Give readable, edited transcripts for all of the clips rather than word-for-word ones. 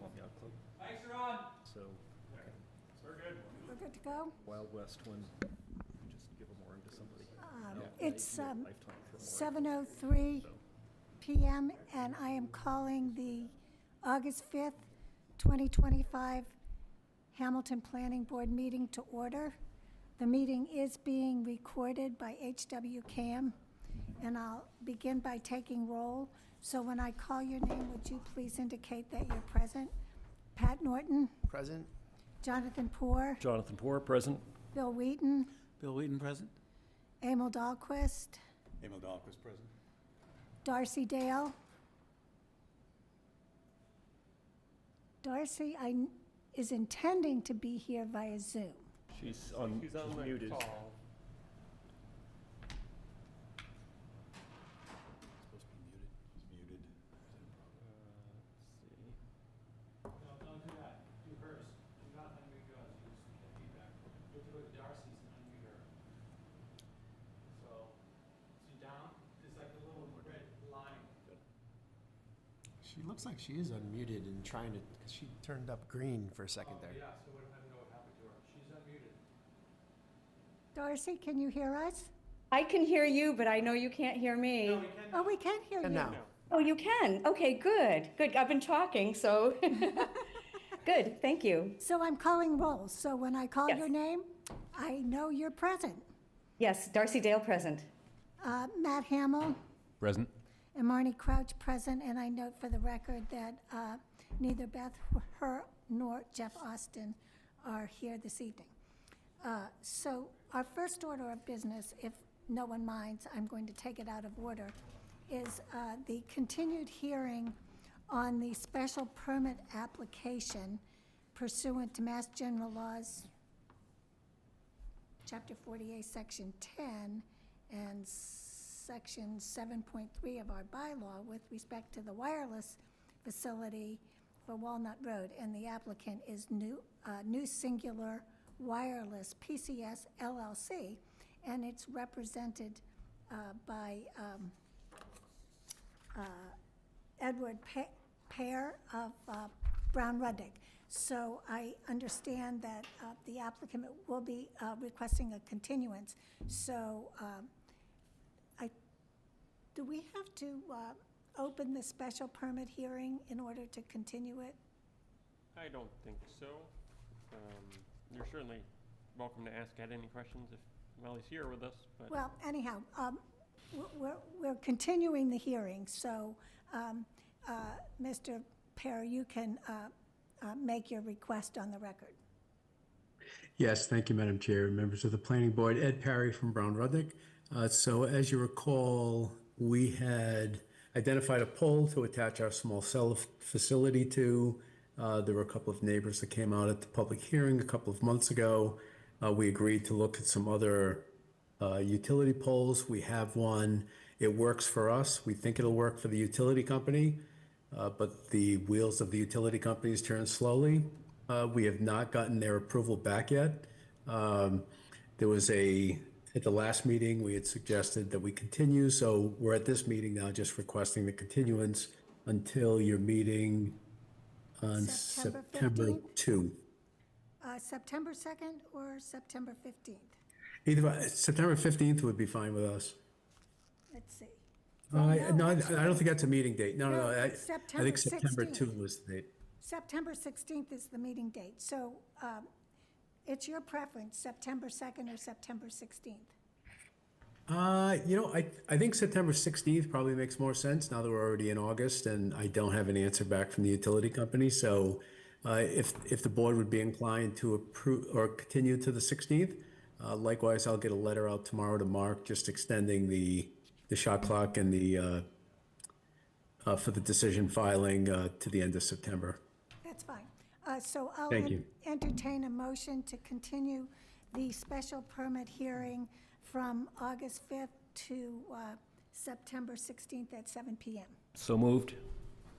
call me out, Club. Thanks, Ron. So, okay. We're good. We're good to go? Wild West one, just give them more to somebody. It's Lifetime for more. 7:03 So, PM, and I am calling the August 5th, 2025 Hamilton Planning Board meeting to order. The meeting is being recorded by HW Cam, and I'll begin by taking roll. So when I call your name, would you please indicate that you're present? Pat Norton, Present. Jonathan Poor, Jonathan Poor, present. Bill Wheaton, Bill Wheaton, present. Emil Dahlquist, Emil Dahlquist present. Darcy Dale. Darcy is intending to be here via Zoom. She's She's on the muted. call. Supposed to be muted. He's muted. Let's see. No, don't do that. Do hers. Do not unmute yours. You just get feedback. You'll do it Darcy's and unmute her. So, see down, there's like a little red line. She looks like she is unmuted and trying to, because she turned up green for a second there. Yeah, so I don't know what happened to her. She's unmuted. Darcy, can you hear us? I can hear you, but I know you can't hear me. No, we can. Oh, we can hear you. And now, Oh, you can? Okay, good, good. I've been talking, so. Good, thank you. So I'm calling roll. So when I call Yes. your name, I know you're present. Yes, Darcy Dale present. Matt Hamill Present. and Marnie Crouch present, and I note for the record that neither Beth Her nor Jeff Austin are here this evening. So our first order of business, if no one minds, I'm going to take it out of order, is the continued hearing on the special permit application pursuant to Mass General Laws, Chapter 48, Section 10, and Section 7.3 of our bylaw with respect to the wireless facility for Walnut Road, and the applicant is New Singular Wireless PCS LLC, and it's represented by Edward Pear of Brown Rudnick. So I understand that the applicant will be requesting a continuance. So do we have to open the special permit hearing in order to continue it? I don't think so. You're certainly welcome to ask Ed any questions while he's here with us, but Well, anyhow, we're continuing the hearing, so Mr. Pear, you can make your request on the record. Yes, thank you, Madam Chair, members of the Planning Board. Ed Parry from Brown Rudnick. So as you recall, we had identified a pole to attach our small cell facility to. There were a couple of neighbors that came out at the public hearing a couple of months ago. We agreed to look at some other utility poles. We have one. It works for us. We think it'll work for the utility company, but the wheels of the utility companies turn slowly. We have not gotten their approval back yet. There was at the last meeting, we had suggested that we continue, so we're at this meeting now just requesting the continuance until your meeting on September September 15th? 2. September 2nd or September 15th? Either, September 15th would be fine with us. Let's see. No, I don't think that's a meeting date. No, No, I it's think September 2 16th. was the date. September 16th is the meeting date, so it's your preference, September 2nd or September 16th? I think September 16th probably makes more sense now that we're already in August and I don't have an answer back from the utility company. So if the board would be inclined to approve or continue to the 16th, likewise, I'll get a letter out tomorrow to Mark just extending the shot clock and the for the decision filing to the end of September. That's fine. So I'll Thank you. entertain a motion to continue the special permit hearing from August 5th to September 16th at 7 PM. So moved.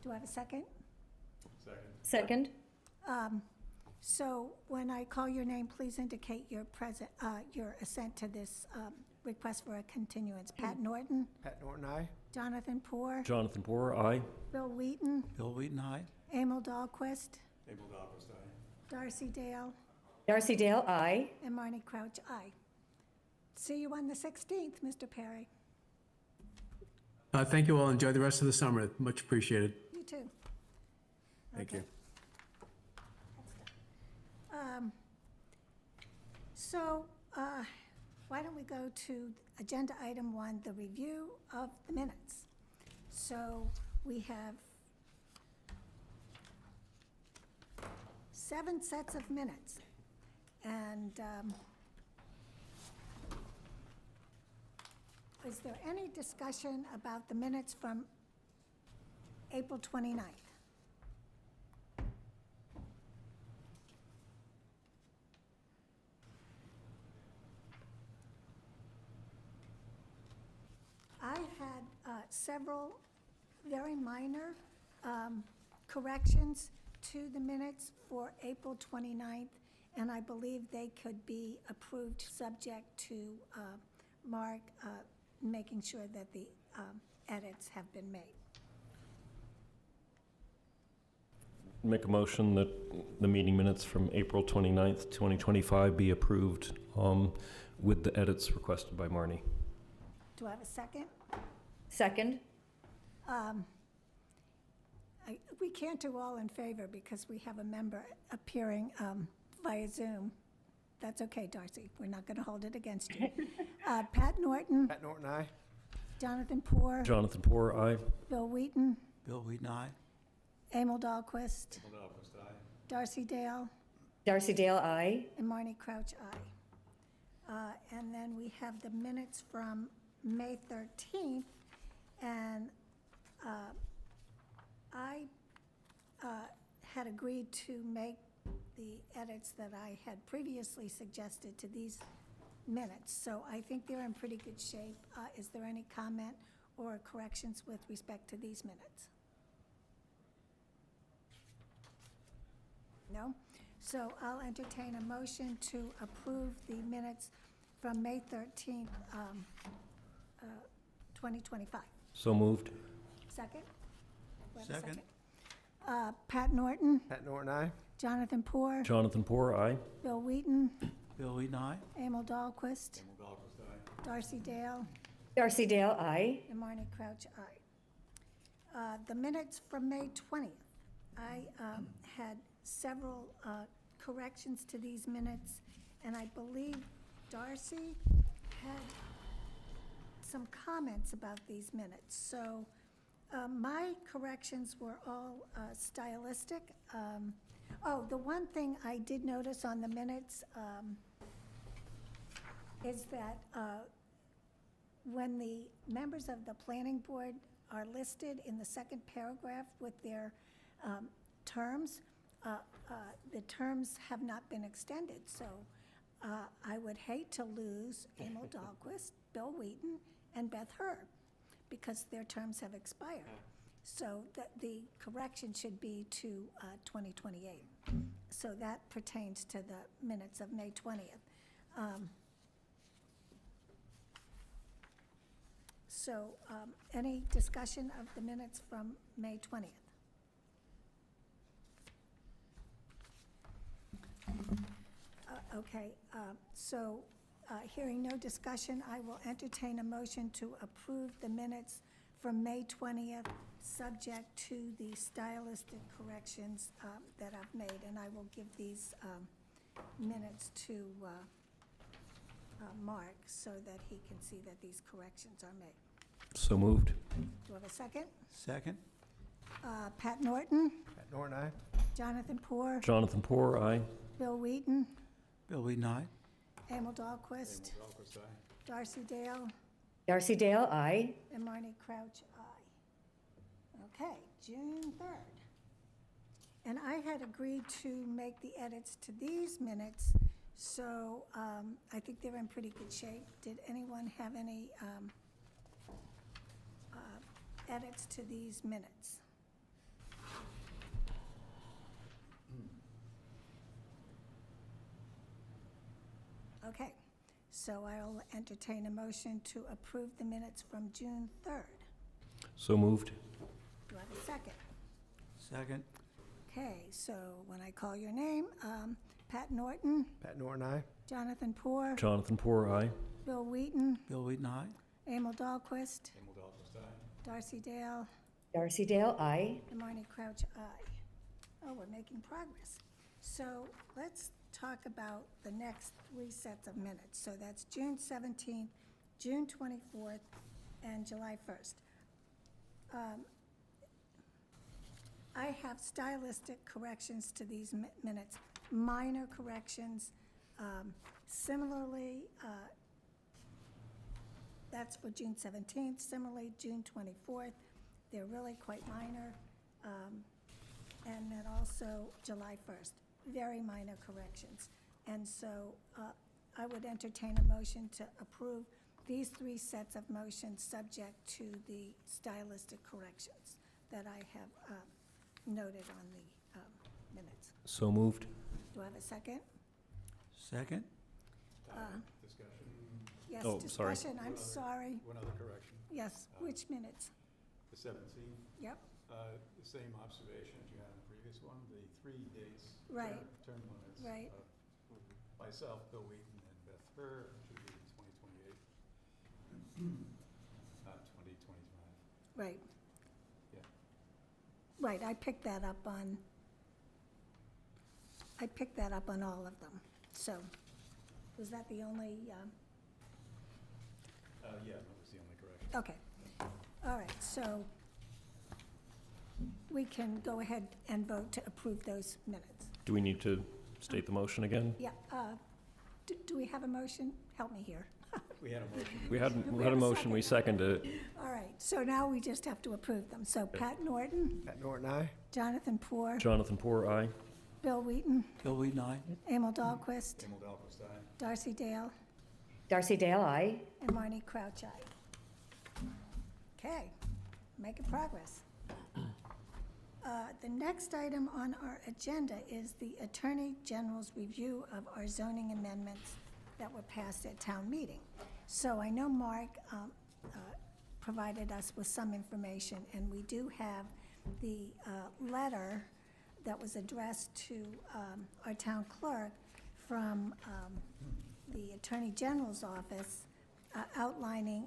Do I have a second? Second? So when I call your name, please indicate your assent to this request for a continuance. Pat Norton, Pat Norton, aye. Jonathan Poor, Jonathan Poor, aye. Bill Wheaton, Bill Wheaton, aye. Emil Dahlquist, Emil Dahlquist, aye. Darcy Dale, Darcy Dale, aye. and Marnie Crouch, aye. See you on the 16th, Mr. Perry. Thank you all. Enjoy the rest of the summer. Much appreciated. You too. Thank Okay. you. So, why don't we go to agenda item 1, the review of the minutes. So, we have 7 sets of minutes. And is there any discussion about the minutes from April 29th? I had several very minor corrections to the minutes for April 29th, and I believe they could be approved subject to Mark making sure that the edits have been made. Make a motion that the meeting minutes from April 29th, 2025 be approved with the edits requested by Marnie. Do I have a second? Second? We can't do all in favor because we have a member appearing via Zoom. That's okay, Darcy. We're not going to hold it against you. Pat Norton, Pat Norton, aye. Jonathan Poor, Jonathan Poor, aye. Bill Wheaton, Bill Wheaton, aye. Emil Dahlquist, Emil Dahlquist, aye. Darcy Dale, Darcy Dale, aye. and Marnie Crouch, aye. And then we have the minutes from May 13th, and I had agreed to make the edits that I had previously suggested to these minutes, so I think they're in pretty good shape. Is there any comment or corrections with respect to these minutes? No? So I'll entertain a motion to approve the minutes from May 13th, 2025. So moved. Second? We have a Second. Pat Norton, Pat Norton, aye. Jonathan Poor, Jonathan Poor, aye. Bill Wheaton, Bill Wheaton, aye. Emil Dahlquist, Emil Dahlquist, aye. Darcy Dale, Darcy Dale, aye. and Marnie Crouch, aye. The minutes from May 20th, I had several corrections to these minutes, and I believe Darcy had some comments about these minutes. So my corrections were all stylistic. Oh, the one thing I did notice on the minutes is that when the members of the planning board are listed in the second paragraph with their terms, the terms have not been extended. So I would hate to lose Emil Dahlquist, Bill Wheaton, and Beth Herb, because their terms have expired. So the correction should be to 2028. So that pertains to the minutes of May 20th. So any discussion of the minutes from May 20th? Okay, so hearing no discussion, I will entertain a motion to approve the minutes from May 20th, subject to the stylistic corrections that I've made, and I will give these minutes to Mark so that he can see that these corrections are made. So moved. Do I have a second? Second. Pat Norton, Pat Norton, aye. Jonathan Poor, Jonathan Poor, aye. Bill Wheaton, Bill Wheaton, aye. Emil Dahlquist, Emil Dahlquist, aye. Darcy Dale, Darcy Dale, aye. and Marnie Crouch, aye. Okay, June 3rd. And I had agreed to make the edits to these minutes, so I think they're in pretty good shape. Did anyone have any edits to these minutes? Okay, so I'll entertain a motion to approve the minutes from June 3rd. So moved. Do I have a second? Second. Okay, so when I call your name, Pat Norton, Pat Norton, aye. Jonathan Poor, Jonathan Poor, aye. Bill Wheaton, Bill Wheaton, aye. Emil Dahlquist, Darcy Dale, Darcy Dale, aye. and Marnie Crouch, aye. Oh, we're making progress. So let's talk about the next 3 sets of minutes. So that's June 17th, June 24th, and July 1st. I have stylistic corrections to these minutes, minor corrections. Similarly, that's for June 17th. Similarly, June 24th, they're really quite minor. And then also July 1st, very minor corrections. And so I would entertain a motion to approve these 3 sets of motions subject to the stylistic corrections that I have noted on the minutes. So moved. Do I have a second? Second? Yes, Oh, sorry. discussion, I'm sorry. One other correction. Yes, which minutes? The 17th, Yep, the same observation as you had on the previous one, the 3 dates. Right. Term limits. Right. of Myself, Bill Wheaton, and Beth Herr should be 2028, not 2025. right. Yeah. Right, I picked that up on all of them. So, was that the only, Yeah, that was the only correction. okay. All right, so we can go ahead and vote to approve those minutes. Do we need to state the motion again? Yeah, do we have a motion? Help me here. We had a motion. We had have a a motion, we seconded it. All right, so now we just have to approve them. So Pat Norton, Pat Norton, aye. Jonathan Poor, Jonathan Poor, aye. Bill Wheaton, Bill Wheaton, aye. Emil Dahlquist, Emil Dahlquist, aye. Darcy Dale, Darcy Dale, aye. and Marnie Crouch, aye. Okay, making progress. The next item on our agenda is the Attorney General's review of our zoning amendments that were passed at town meeting. So I know Mark provided us with some information, and we do have the letter that was addressed to our town clerk from the Attorney General's office outlining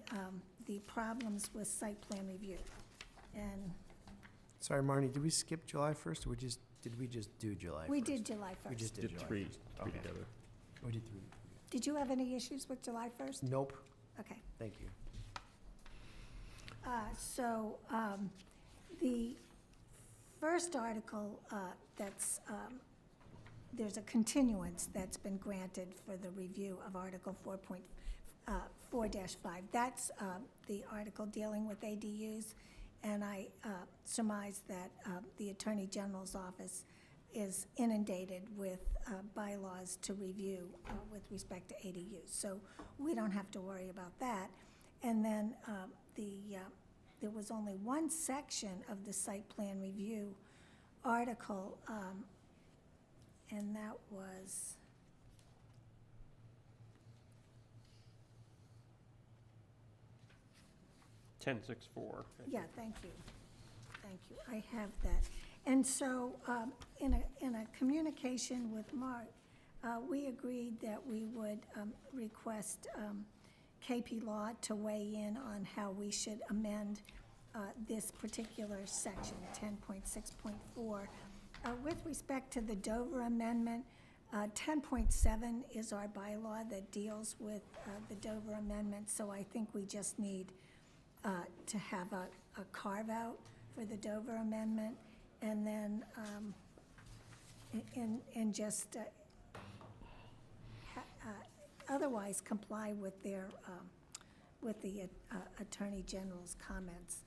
the problems with site plan review. And Sorry, Marnie, did we skip July 1st, or did we just do July 1st? we did July 1st. We just did Did July three 1st. Okay. together. We did 3. Did you have any issues with July 1st? Nope, Okay. thank you. So the first article there's a continuance that's been granted for the review of Article 4.4-5. That's the article dealing with ADUs, and I surmise that the Attorney General's office is inundated with bylaws to review with respect to ADUs. So we don't have to worry about that. And then there was only one section of the site plan review article, and that was $10.64. yeah, thank you. Thank you. I have that. And so, in a communication with Mark, we agreed that we would request KP Law to weigh in on how we should amend this particular section, 10.6.4. With respect to the Dover Amendment, 10.7 is our bylaw that deals with the Dover Amendment, so I think we just need to have a carve-out for the Dover Amendment, and then just otherwise comply with their, with the Attorney General's comments.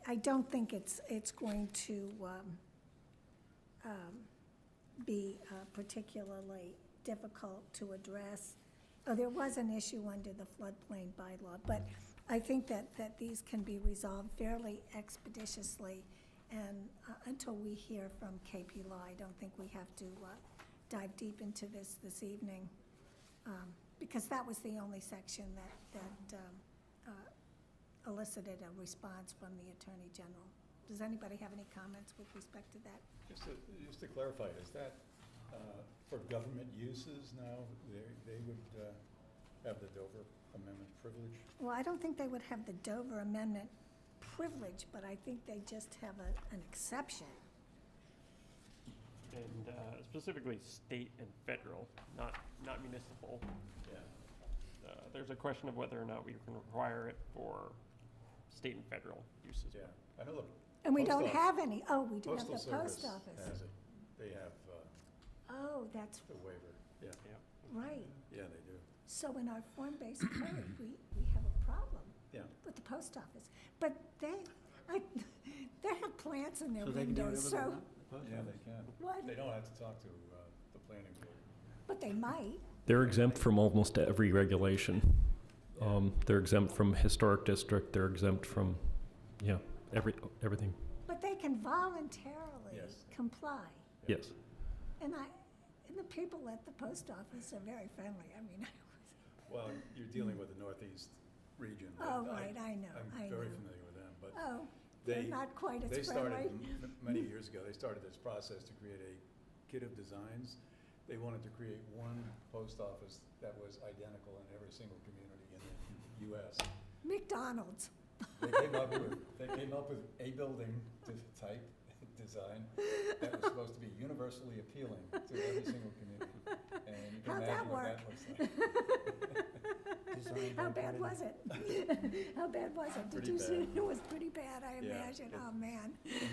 I don't think it's going to be particularly difficult to address. Oh, there was an issue under the floodplain bylaw, but I think that these can be resolved fairly expeditiously, and until we hear from KP Law, I don't think we have to dive deep into this evening, because that was the only section that elicited a response from the Attorney General. Does anybody have any comments with respect to that? Just to clarify, is that for government uses now? They would have the Dover Amendment privilege? Well, I don't think they would have the Dover Amendment privilege, but I think they just have an exception. And specifically state and federal, not municipal. Yeah. There's a question of whether or not we can require it for state and federal uses. Yeah, I know And we don't Post have any. Oh, we do have the Postal post Service office. has it. They have Oh, that's the waiver. Yeah, right. yeah, they do. So in our form-based code, we have a problem Yeah. with the post office. But they have plants in their So they can do windows, whatever they so, want? The post Yeah, office? they can. what? They don't have to talk to the planning board. But they might. They're exempt from almost every regulation. They're exempt from historic district, they're exempt from, everything, But they can voluntarily Yes. comply. yes. And the people at the post office are very friendly. I mean, Well, you're dealing with the Northeast region. oh, but right, I know, I I'm very know. familiar with them, but Oh, they're they, not quite they as started, friendly. many years ago, they started this process to create a kit of designs. They wanted to create one post office that was identical in every single community in the US. McDonald's. They came up with a building type design that was supposed to be universally appealing to every single community. And you can How'd that imagine what work? that looks like. Designed How by bad Brady. was it? How bad was it? Did Pretty you see? bad. It was pretty bad, I Yeah, imagine. it- Oh, man.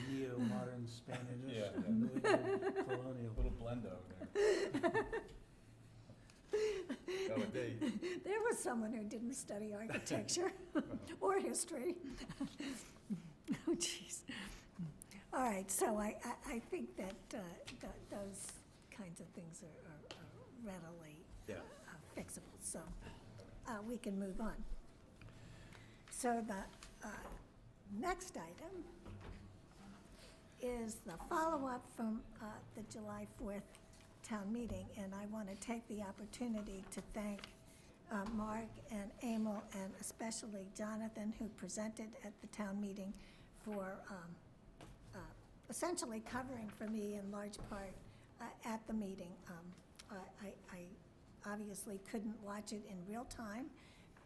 Neo-modern Spanish, Yeah, yeah. New England A colonial. little blendo there. No, but There was someone who didn't study architecture or history. Oh, jeez. All right, so I think that those kinds of things are readily Yeah. fixable, so we can move on. So the next item is the follow-up from the July 4th town meeting, and I want to take the opportunity to thank Mark and Emil, and especially Jonathan, who presented at the town meeting, for essentially covering for me in large part at the meeting. I obviously couldn't watch it in real time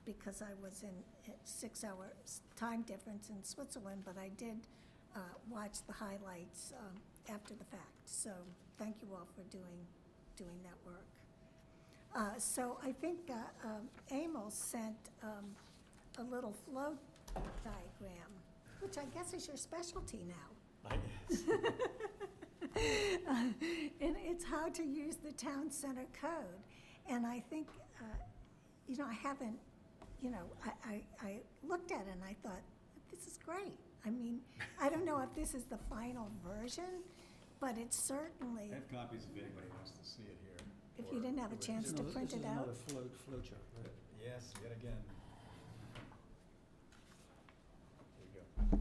because I was in 6-hour time difference in Switzerland, but I did watch the highlights after the fact. So thank you all for doing that work. So I think Emil sent a little flow diagram, which I guess is your specialty now. And it's how to use the town center code. And I think, I haven't, I looked at it and I thought, this is great. I mean, I don't know if this is the final version, but it's certainly, I have copies if anybody wants to see it here. if you didn't have a chance to print it out. This is another flow chart, right? Yes, yet again. Here you go.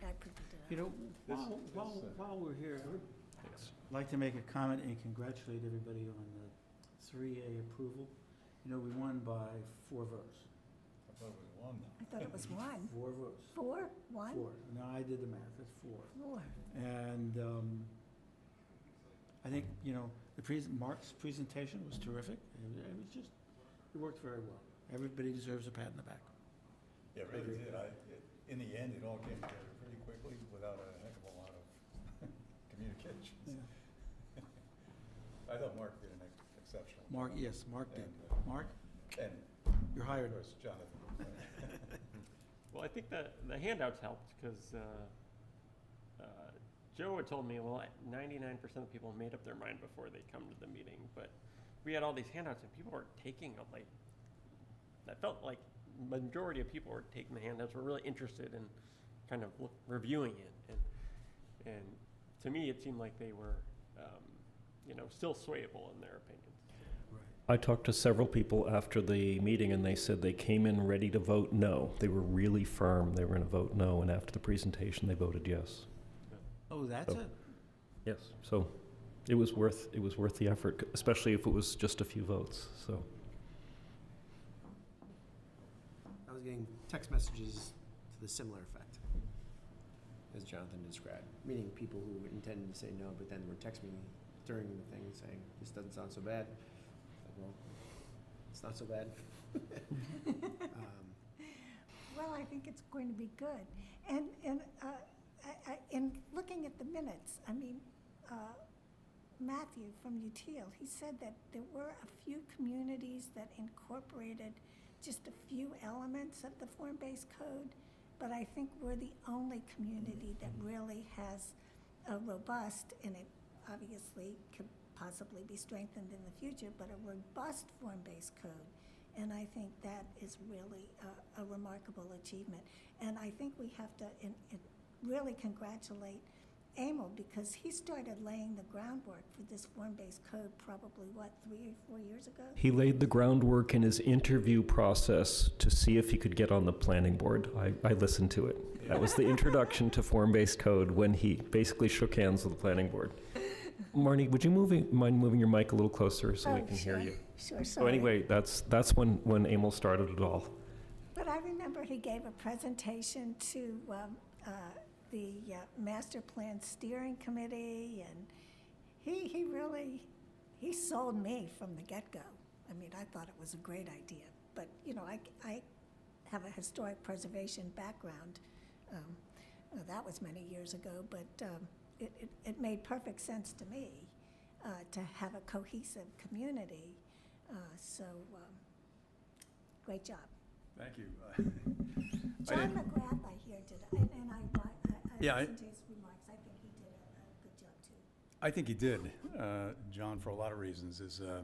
I printed it out. You know, This, while we're here, Yes. I'd like to make a comment and congratulate everybody on the 3A approval. You know, we won by 4 votes. I thought it was one. I thought it was one. 4 votes. 4? 1? 4. No, I did the math, it's 4. 4. And I think, Mark's presentation was terrific. It was just, it worked very well. Everybody deserves a pat in the back. Yeah, it really did. In the end, it all came together pretty quickly without a heck of a lot of communications. I thought Mark did an exceptional. Mark, yes, Mark did. And, Mark, And you're of hired. course, Jonathan. Well, I think the handouts helped because Joe had told me, well, 99% of people made up their mind before they come to the meeting, but we had all these handouts and people weren't taking them. Like, that felt like majority of people were taking the handouts, were really interested in kind of reviewing it, and to me it seemed like they were, still swayable in their opinions. I talked to several people after the meeting, and they said they came in ready to vote no. They were really firm. They were going to vote no, and after the presentation, they voted yes. Oh, that's So- it. Yes, so it was worth the effort, especially if it was just a few votes, so. I was getting text messages to the similar effect, as Jonathan described, meaning people who intended to say no, but then were texting me during the thing saying, this doesn't sound so bad. Like, well, it's not so bad. Well, I think it's going to be good. And in looking at the minutes, I mean, Matthew from Util, he said that there were a few communities that incorporated just a few elements of the form-based code, but I think we're the only community that really has a robust, and it obviously could possibly be strengthened in the future, but a robust form-based code. And I think that is really a remarkable achievement. And I think we have to really congratulate Emil, because he started laying the groundwork for this form-based code probably, 3 or 4 years ago? He laid the groundwork in his interview process to see if he could get on the planning board. I listened to it. That was the introduction to form-based code, when he basically shook hands with the planning board. Marnie, would you mind moving your mic a little closer so we Oh, can hear sure. you? Sure, sorry. So anyway, that's when Emil started it all. But I remember he gave a presentation to the Master Plan Steering Committee, and he really sold me from the get-go. I mean, I thought it was a great idea. But, you know, I have a historic preservation background. That was many years ago, but it made perfect sense to me to have a cohesive community. So, great job. Thank you. John McGrath, I hear, did, and I Yeah, listened to his remarks. I think he did a good job, too. I think he did. John, for a lot of reasons, is a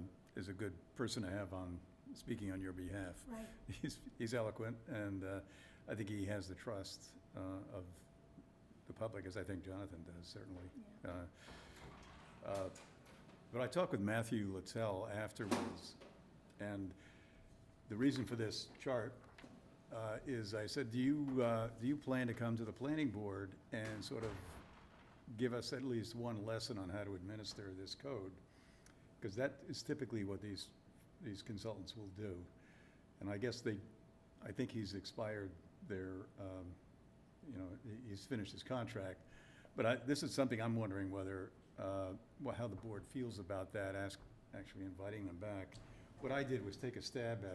good person to have on, speaking on your behalf. Right. He's eloquent, and I think he has the trust of the public, as I think Jonathan does, certainly. Yeah. But I talked with Matthew Littell afterwards, and the reason for this chart is I said, do you plan to come to the planning board and sort of give us at least one lesson on how to administer this code? Because that is typically what these consultants will do. And I guess I think he's expired he's finished his contract. But this is something I'm wondering whether, how the board feels about that, actually inviting them back. What I did was take a stab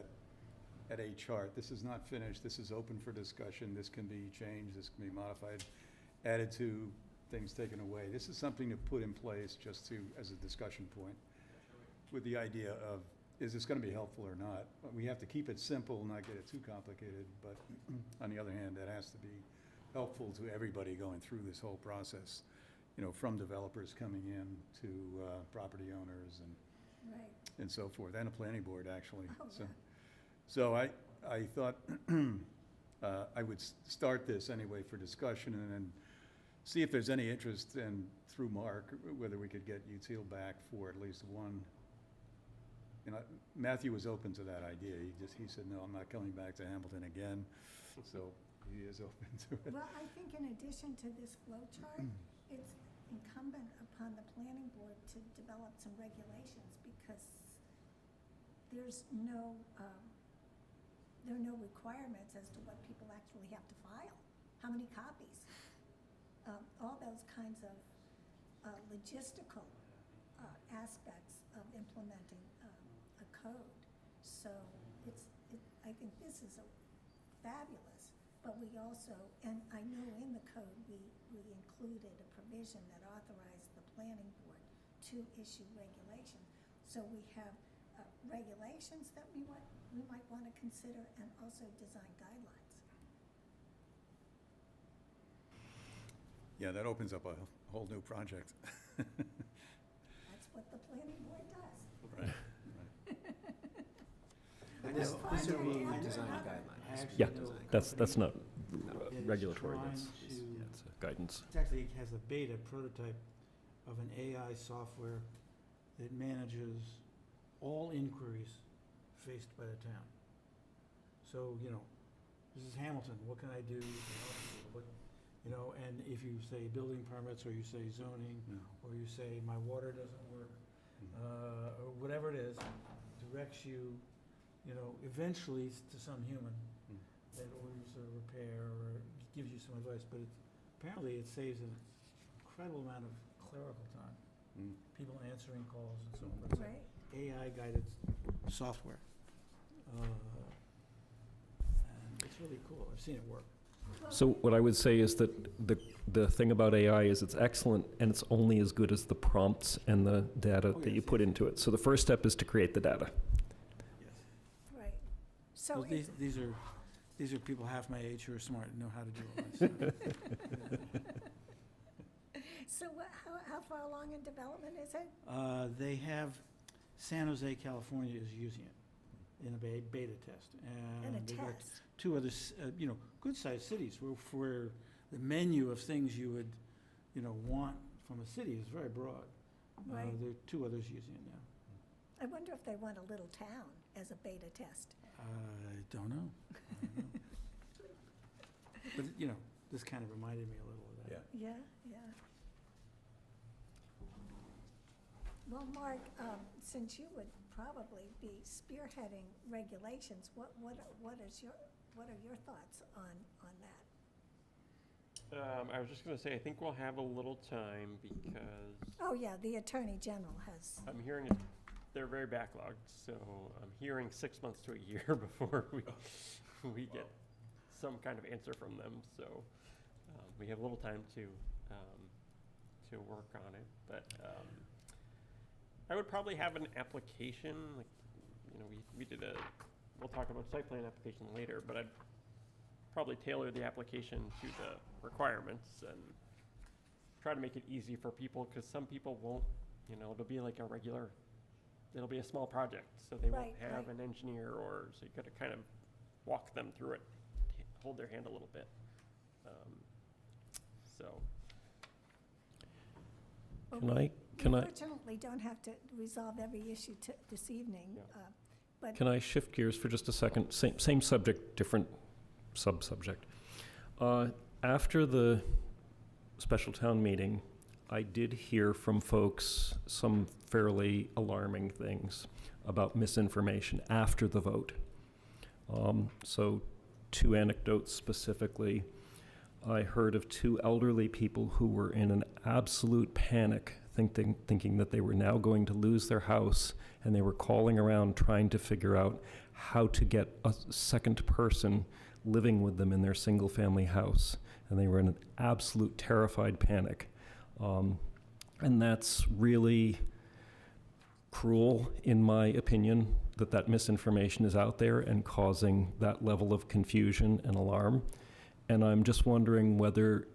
at a chart. This is not finished. This is open for discussion. This can be changed. This can be modified, added to, things taken away. This is something to put in place just as a discussion point, with the idea of, is this going to be helpful or not? We have to keep it simple, not get it too complicated, but on the other hand, that has to be helpful to everybody going through this whole process, from developers coming in to property owners Right. and so forth, and a planning board, actually. Oh, So, yeah. so I thought I would start this anyway for discussion, and then see if there's any interest, and through Mark, whether we could get Util back for at least one. Matthew was open to that idea. He said, no, I'm not coming back to Hamilton again. So he is open to it. Well, I think in addition to this flow chart, it's incumbent upon the planning board to develop some regulations, because there are no requirements as to what people actually have to file, how many copies, all those kinds of logistical aspects of implementing a code. So I think this is fabulous, but we also, and I know in the code, we included a provision that authorized the planning board to issue regulations. So we have regulations that we might want to consider, and also design guidelines. Yeah, that opens up a whole new project. That's what the planning board does. Right. And this would be design guidelines. Yeah, Design that's not That is regulatory, trying that's to- it's guidance. It actually has a beta prototype of an AI software that manages all inquiries faced by the town. So, this is Hamilton, what can I do to help you? You know, and if you say building permits, or you say zoning, or you say my water doesn't work, or whatever it is, directs you, you know, eventually to some human that orders a repair or gives you some advice, but apparently it saves an incredible amount of clerical time. People answering calls and so on. It's like Right. AI-guided software. And it's really cool. I've seen it work. So what I would say is that the thing about AI is it's excellent, and it's only as good as the prompts and the data Oh, that you yes, put into it. So the first step is to create the data. Yes. Right. So Well, it's, these are people half my age who are smart and know how to do all that stuff. so how far along in development is it? They have, San Jose, California is using it in a beta test. In a And they've got test? two other, you know, good-sized cities where the menu of things you would, you know, want from a city is very broad. Right. There are two others using it now. I wonder if they want a little town as a beta test. I don't know. But, you know, this kind of reminded me a little of that. Yeah, yeah. Well, Mark, since you would probably be spearheading regulations, what are your thoughts on that? I was just gonna say, I think we'll have a little time because Oh, yeah, the Attorney General has, I'm hearing they're very backlogged, so I'm hearing 6 months to a year before we get some kind of answer from them. So we have a little time to work on it, but I would probably have an application, like, you know, we'll talk about site plan application later, but I'd probably tailor the application to the requirements and try to make it easy for people, because some people won't, you know, it'll be a small project, so they won't Right, have right. an engineer, or, so you gotta kind of walk them through it, hold their hand a little bit. So, well, Can we I, can I, fortunately don't have to resolve every issue this evening, Yeah. but can I shift gears for just a second? Same subject, different sub-subject. After the special town meeting, I did hear from folks some fairly alarming things about misinformation after the vote. So, two anecdotes specifically. I heard of two elderly people who were in an absolute panic, thinking that they were now going to lose their house, and they were calling around trying to figure out how to get a second person living with them in their single-family house. And they were in an absolute terrified panic. And that's really cruel, in my opinion, that misinformation is out there and causing that level of confusion and alarm. And I'm just wondering whether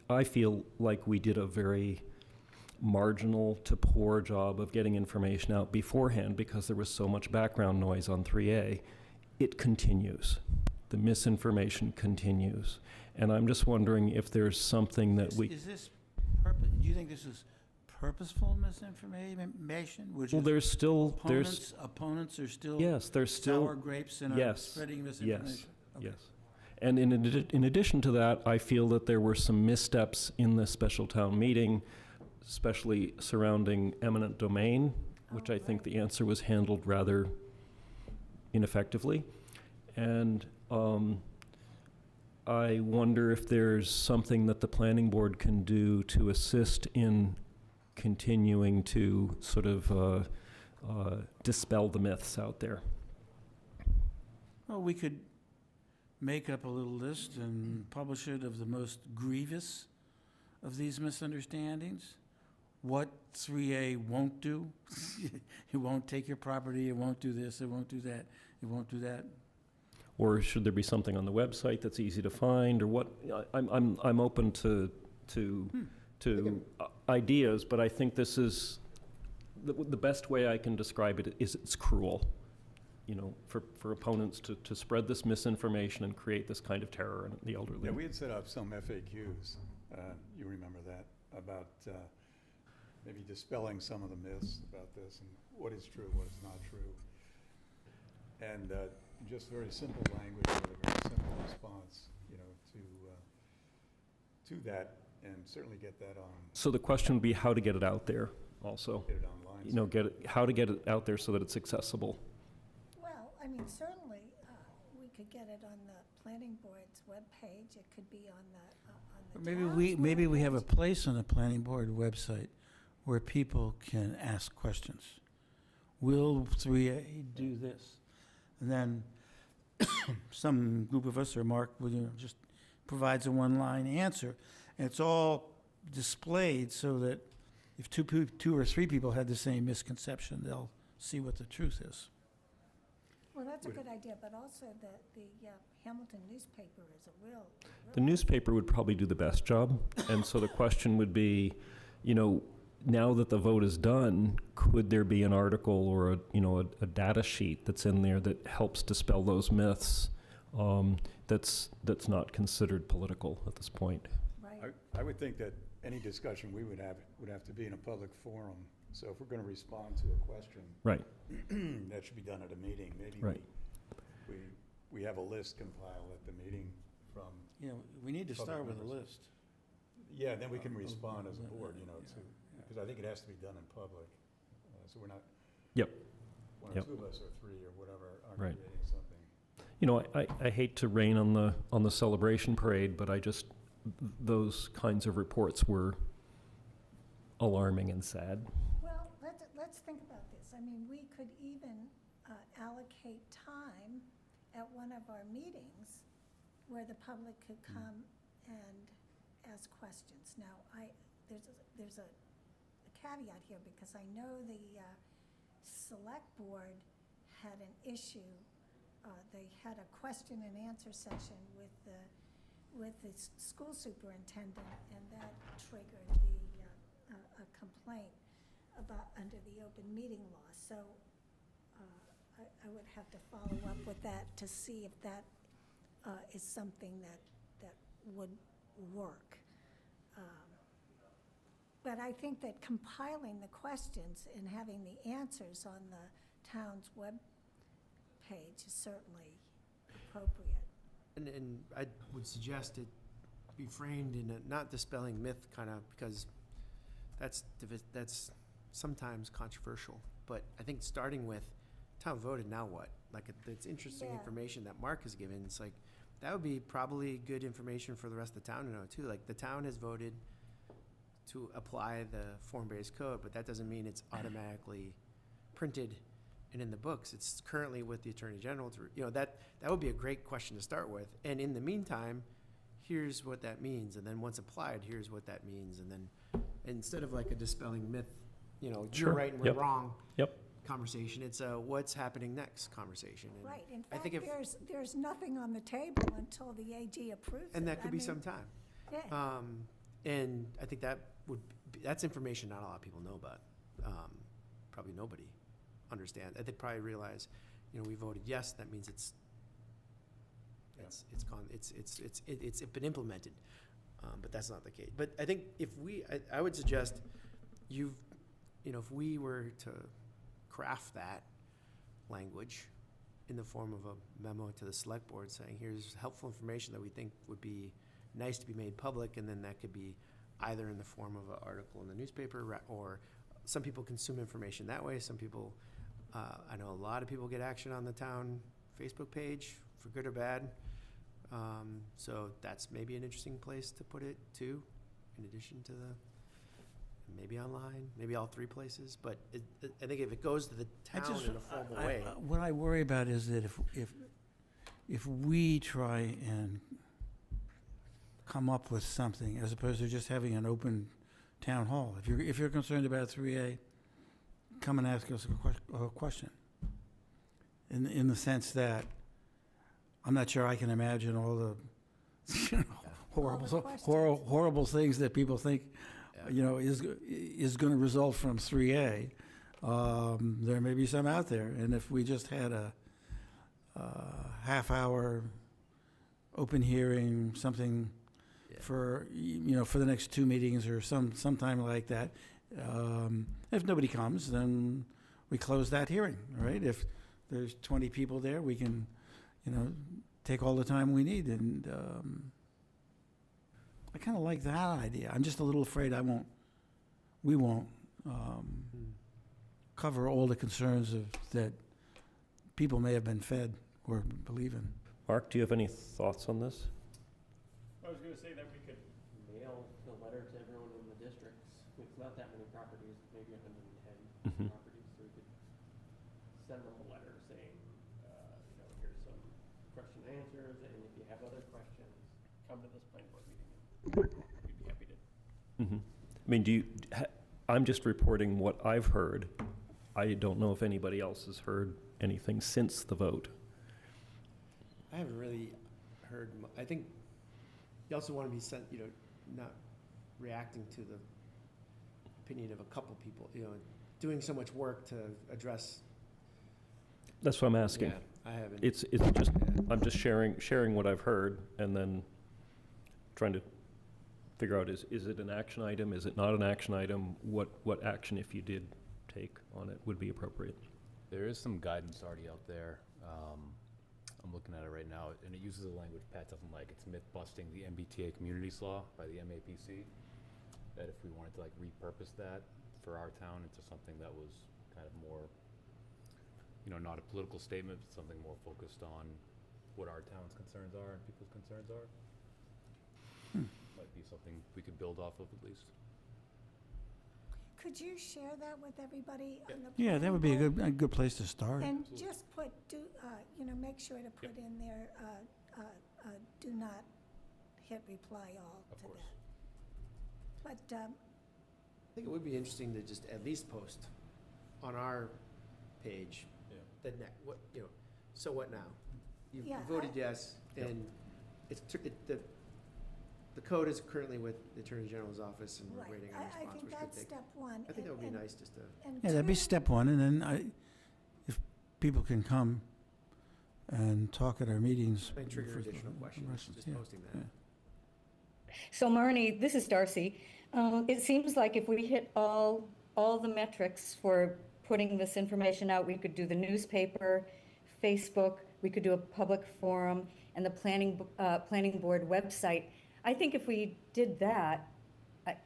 I feel like we did a very marginal to poor job of getting information out beforehand because there was so much background noise on 3A. It continues. The misinformation continues. And I'm just wondering if there's something that we... Is this do you think this is purposeful misinformation? Which Well, is there's still... opponents are still Yes, there's still... sour grapes and are Yes, spreading misinformation? Okay. Yes. And in addition to that, I feel that there were some missteps in the special town meeting, especially surrounding eminent domain, which I think the answer was handled rather ineffectively. And I wonder if there's something that the planning board can do to assist in continuing to sort of dispel the myths out there. Well, we could make up a little list and publish it of the most grievous of these misunderstandings. What 3A won't do. It won't take your property, it won't do this, it won't do that, it won't do that. Or should there be something on the website that's easy to find, or what? I'm open to ideas, but I think this is the best way I can describe it is it's cruel. You know, for opponents to spread this misinformation and create this kind of terror in the elderly. Yeah, we had set up some FAQs, you remember that, about maybe dispelling some of the myths about this and what is true, what is not true. And just very simple language with a very simple response, you know, to that and certainly get that on, So the question would be how to get it out there also. get it online. You know, how to get it out there so that it's accessible. Well, I mean, certainly, we could get it on the planning board's webpage. It could be on the Maybe we have a webpage. place on the planning board website where people can ask questions. Will 3A do this? And then some group of us, or Mark, will, just provides a one-line answer. And it's all displayed so that if two or three people had the same misconception, they'll see what the truth is. Well, that's a good idea, but also the Hamilton newspaper is a real. The newspaper would probably do the best job. And so the question would be, you know, now that the vote is done, could there be an article or a data sheet that's in there that helps dispel those myths, that's not considered political at this point? Right. I would think that any discussion we would have to be in a public forum. So if we're gonna respond to a question, Right. that should be done at a meeting. Maybe Right. we have a list compiled at the meeting from, Yeah, we need to Public start with a members. list. yeah, then we can respond as a board, because I think it has to be done in public. So we're not. Yep. One or Yep. two of us or three or whatever are Right. creating something. You know, I hate to rain on the celebration parade, but those kinds of reports were alarming and sad. Well, let's think about this. I mean, we could even allocate time at one of our meetings where the public could come and ask questions. Now, there's a caveat here, because I know the select board had an issue. They had a question and answer session with the school superintendent, and that triggered a complaint under the open meeting law. So I would have to follow up with that to see if that is something that would work. But I think that compiling the questions and having the answers on the town's web page is certainly appropriate. And I would suggest it be framed in a not dispelling myth kind of, because that's sometimes controversial. But I think starting with town voted, now what? Like, it's interesting Yeah. information that Mark has given. It's like, that would be probably good information for the rest of the town to know too. Like, the town has voted to apply the form-based code, but that doesn't mean it's automatically printed and in the books. It's currently with the Attorney General to, that would be a great question to start with. And in the meantime, here's what that means. And then once applied, here's what that means. And then, instead of like a dispelling myth, Sure. you're right and we're Yep. wrong Yep. conversation, it's a what's happening next conversation. And Right, in I fact, think if, there's nothing on the table until the AG approves it. and that I could be mean, some time. Yeah, And I think that's information not a lot of people know about. Probably nobody understands. They probably realize, we voted yes, that means it's been implemented. But that's not the case. But I think I would suggest if we were to craft that language in the form of a memo to the select board saying, here's helpful information that we think would be nice to be made public, and then that could be either in the form of an article in the newspaper, or some people consume information that way. Some people, I know a lot of people get action on the town Facebook page, for good or bad. So that's maybe an interesting place to put it too, in addition to maybe online, maybe all three places. But I think if it goes to the town in a formal way. What I worry about is that if we try and come up with something, as opposed to just having an open town hall, if you're concerned about 3A, come and ask us a question. In the sense that, I'm not sure I can imagine all the horrible things that people think, is going to result from 3A. There may be some out there, and if we just had a half-hour open hearing, something for the next two meetings or sometime like that, if nobody comes, then we close that hearing, right? If there's 20 people there, we can, take all the time we need, and I kind of like that idea. I'm just a little afraid we won't cover all the concerns that people may have been fed or believe in. Mark, do you have any thoughts on this? I was gonna say that we could mail the letter to everyone in the districts. It's not that many properties, maybe 110 Mhm. properties, so we could send them a letter saying, here's some question and answers, and if you have other questions, come to this planning board meeting. We'd be happy to. Mhm. I mean, I'm just reporting what I've heard. I don't know if anybody else has heard anything since the vote. I haven't really heard, I think you also want to be not reacting to the opinion of a couple people, doing so much work to address. That's what I'm asking. Yeah, I haven't. It's just, I'm just sharing what I've heard and then trying to figure out, is it an action item? Is it not an action item? What action, if you did take on it, would be appropriate? There is some guidance already out there. I'm looking at it right now, and it uses a language Pat doesn't like. It's myth busting the MBTA Communities Law by the MAPC. That if we wanted to repurpose that for our town into something that was kind of more, not a political statement, but something more focused on what our town's concerns are and people's concerns are. Might be something we could build off of at least. Could you share that with everybody on the? Yeah, that would be planning board? a good place to start. And just make sure to put in there, do not hit reply all Of to course. that. But, I think it would be interesting to just at least post on our page, Yeah. so what now? You Yeah, voted yes, and the code is currently with the Attorney General's office, and we're right, waiting on a I response, think which could that's take. step one. I think that would be and- nice just to. and Yeah, that'd be two- step one, and then if people can come and talk at our meetings. Might trigger for- additional questions, just yeah, posting that. yeah. So Marnie, this is Darcy. It seems like if we hit all the metrics for putting this information out, we could do the newspaper, Facebook, we could do a public forum, and the planning board website. I think if we did that,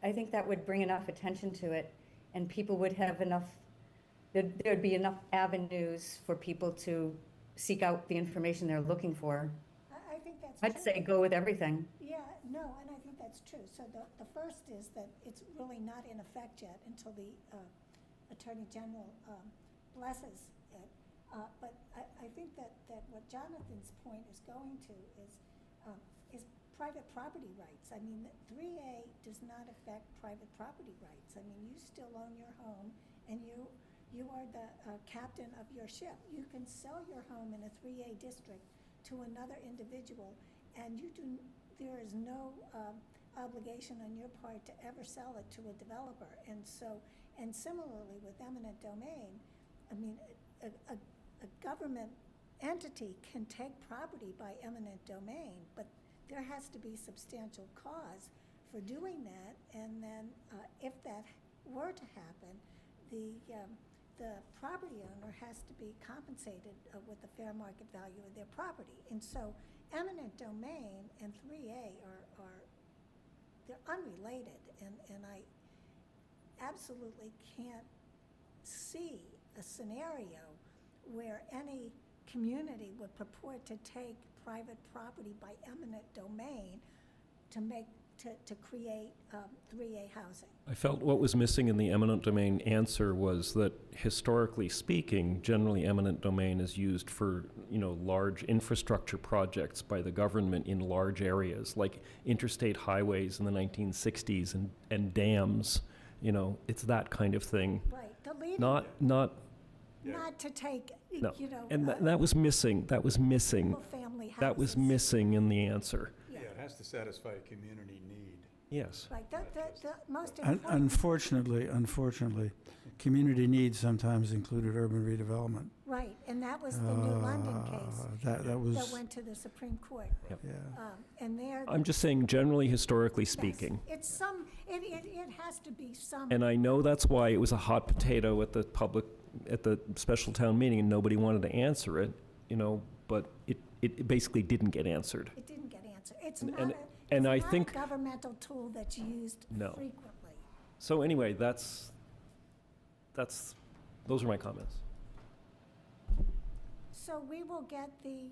I think that would bring enough attention to it, and people would have enough, there'd be enough avenues for people to seek out the information they're looking for. I think that's true. I'd say go with everything. Yeah, no, and I think that's true. So the first is that it's really not in effect yet until the Attorney General blesses it. But I think that what Jonathan's point is going to is private property rights. I mean, 3A does not affect private property rights. I mean, you still own your home, and you are the captain of your ship. You can sell your home in a 3A district to another individual, and there is no obligation on your part to ever sell it to a developer. And similarly with eminent domain, I mean, a government entity can take property by eminent domain, but there has to be substantial cause for doing that. And then if that were to happen, the property owner has to be compensated with the fair market value of their property. And so eminent domain and 3A they're unrelated, and I absolutely can't see a scenario where any community would purport to take private property by eminent domain to create 3A housing. I felt what was missing in the eminent domain answer was that historically speaking, generally eminent domain is used for, large infrastructure projects by the government in large areas, like interstate highways in the 1960s and dams. It's that kind of thing. Right, deleting, Not, not to take, no. And that was missing. That was missing. single-family houses. That was missing in the answer. Yeah, it has to satisfy a community need. Yes. Right, the most important. Unfortunately, community needs sometimes included urban redevelopment. Right, and that was the New London case That was, that went to the Supreme Court. Yep. yeah. And there. I'm just saying, generally, historically yes, speaking. It's it has to be some. And I know that's why it was a hot potato at the special town meeting, and nobody wanted to answer it, but it basically didn't get answered. It didn't get answered. it's And- not and- a, and I it's not a think- governmental tool that's used No. frequently. So anyway, those are my comments. So we will get the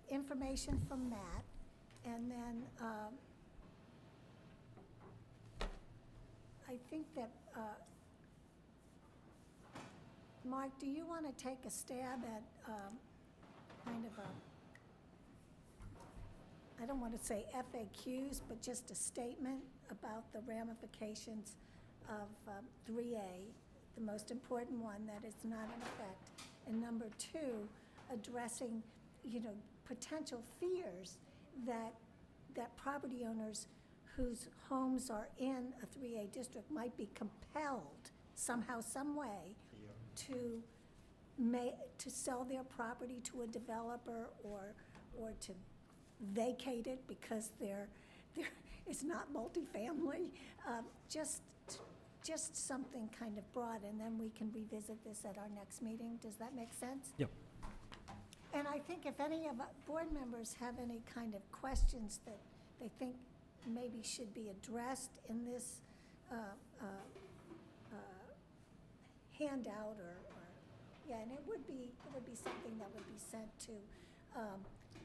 information from Matt, and then I think that, Mark, do you want to take a stab at kind of I don't want to say FAQs, but just a statement about the ramifications of 3A, the most important one, that it's not in effect, and number two, addressing, potential fears that property owners whose homes are in a 3A district might be compelled somehow, some way, to sell their property to a developer or to vacate it because it's not multifamily. Just something kind of broad, and then we can revisit this at our next meeting. Does that make sense? Yep. And I think if any of our board members have any kind of questions that they think maybe should be addressed in this handout and it would be something that would be sent to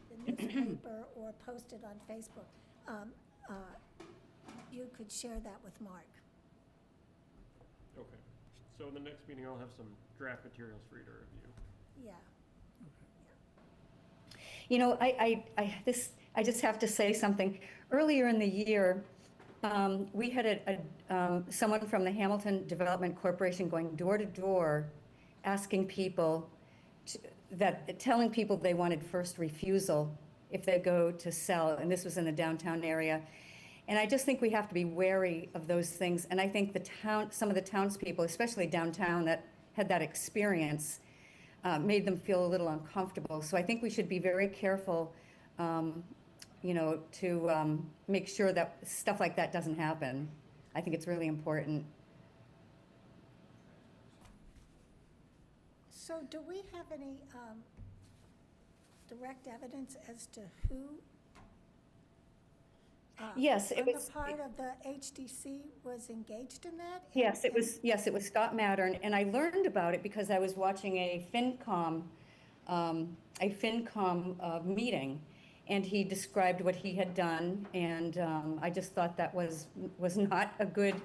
the newspaper or posted on Facebook. You could share that with Mark. Okay. So in the next meeting, I'll have some draft materials for you to review. Yeah. I just have to say something. Earlier in the year, we had someone from the Hamilton Development Corporation going door to door, asking people, telling people they wanted first refusal if they go to sell, and this was in the downtown area. And I just think we have to be wary of those things. And I think some of the townspeople, especially downtown, that had that experience, made them feel a little uncomfortable. So I think we should be very careful, to make sure that stuff like that doesn't happen. I think it's really important. So do we have any direct evidence as to who? Yes, it on was. the part of the HDC was engaged in that? Yes, it was Scott Mattern, and I learned about it because I was watching a FinCom meeting, and he described what he had done, and I just thought that was not a good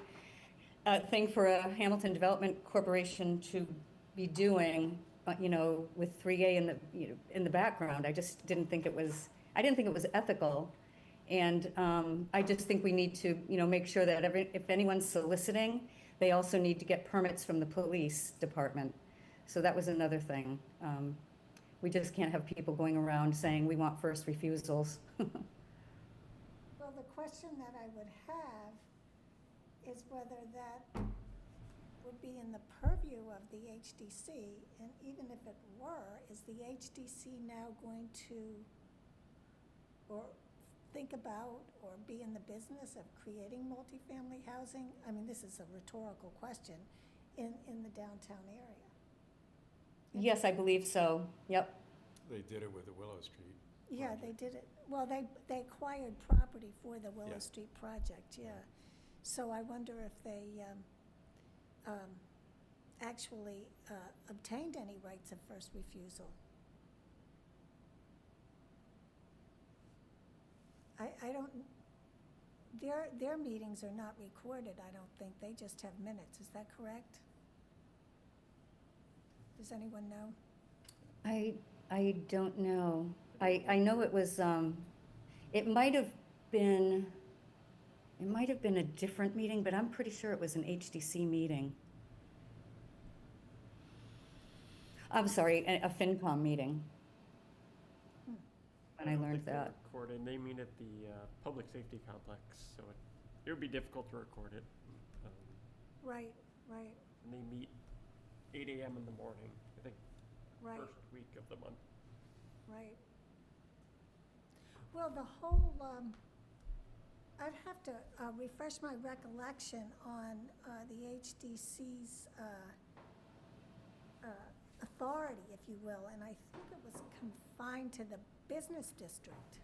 thing for a Hamilton Development Corporation to be doing, with 3A in the background. I just didn't think it was. I didn't think it was ethical. And I just think we need to, make sure that if anyone's soliciting, they also need to get permits from the police department. So that was another thing. We just can't have people going around saying we want first refusals. Well, the question that I would have is whether that would be in the purview of the HDC, and even if it were, is the HDC now going to, or think about or be in the business of creating multifamily housing? I mean, this is a rhetorical question, in the downtown area. Yes, I believe so. Yep. They did it with the Willow Street. Yeah, project. they did it. Well, they acquired property for the Willow Yeah. Street project, yeah. So I wonder if they actually obtained any rights of first refusal. I don't, their meetings are not recorded, I don't think. They just have minutes. Is that correct? Does anyone know? I don't know. I know it was, it might have been a different meeting, but I'm pretty sure it was an HDC meeting. I'm sorry, a FinCom meeting. When I don't learned think they're that. Recorded. They meet at the public safety complex, so it would be difficult to record it. Right. And they meet 8 a.m. in the morning, I think, Right. first week of the month. Right. Well, the whole, I'd have to refresh my recollection on the HDC's authority, if you will, and I think it was confined to the business district.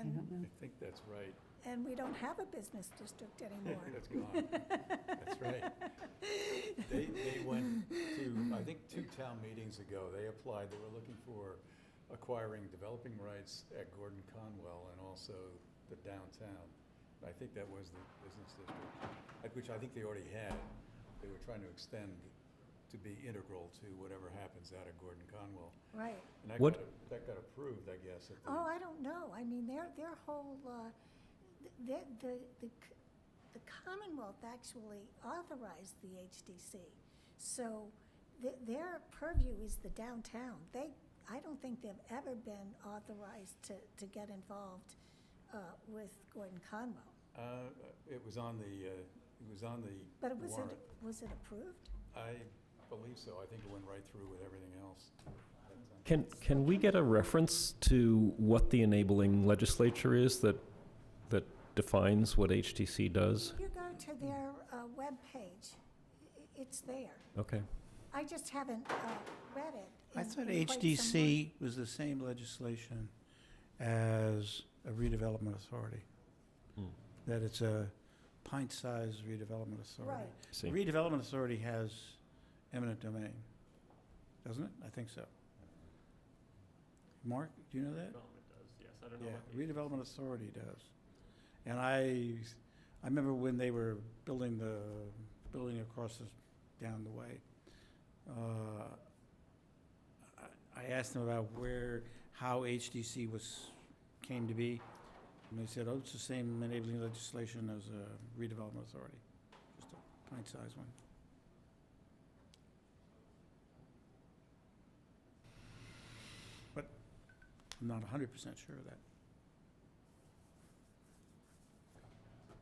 and, I think that's right. and we don't have a business district anymore. That's gone. That's right. They went to, I think, 2 town meetings ago, they applied, they were looking for acquiring developing rights at Gordon Conwell and also the downtown. I think that was the business district, which I think they already had. They were trying to extend to be integral to whatever happens out of Gordon Conwell. Right. And that What- that got approved, I guess, at the. Oh, I don't know. I mean, their whole, the Commonwealth actually authorized the HDC. So their purview is the downtown. I don't think they've ever been authorized to get involved with Gordon Conwell. It was on the But warrant. was it approved? I believe so. I think it went right through with everything else. But, Can we get a reference to what the enabling legislature is that defines what HTC does? If you go to their webpage, it's there. Okay. I just haven't read it. I in- thought in quite some HDC was the same legislation as a redevelopment authority, Hmm. that it's a pint-sized redevelopment authority. Right. See. Redevelopment authority has eminent domain, doesn't it? I think so. Mark, do you know that? Development does, yes, I don't know Yeah, what the. redevelopment authority does. And I remember when they were building the building across down the way, I asked them about how HDC came to be, and they said, oh, it's the same enabling legislation as a redevelopment authority, just a pint-sized one. But I'm not 100% sure of that.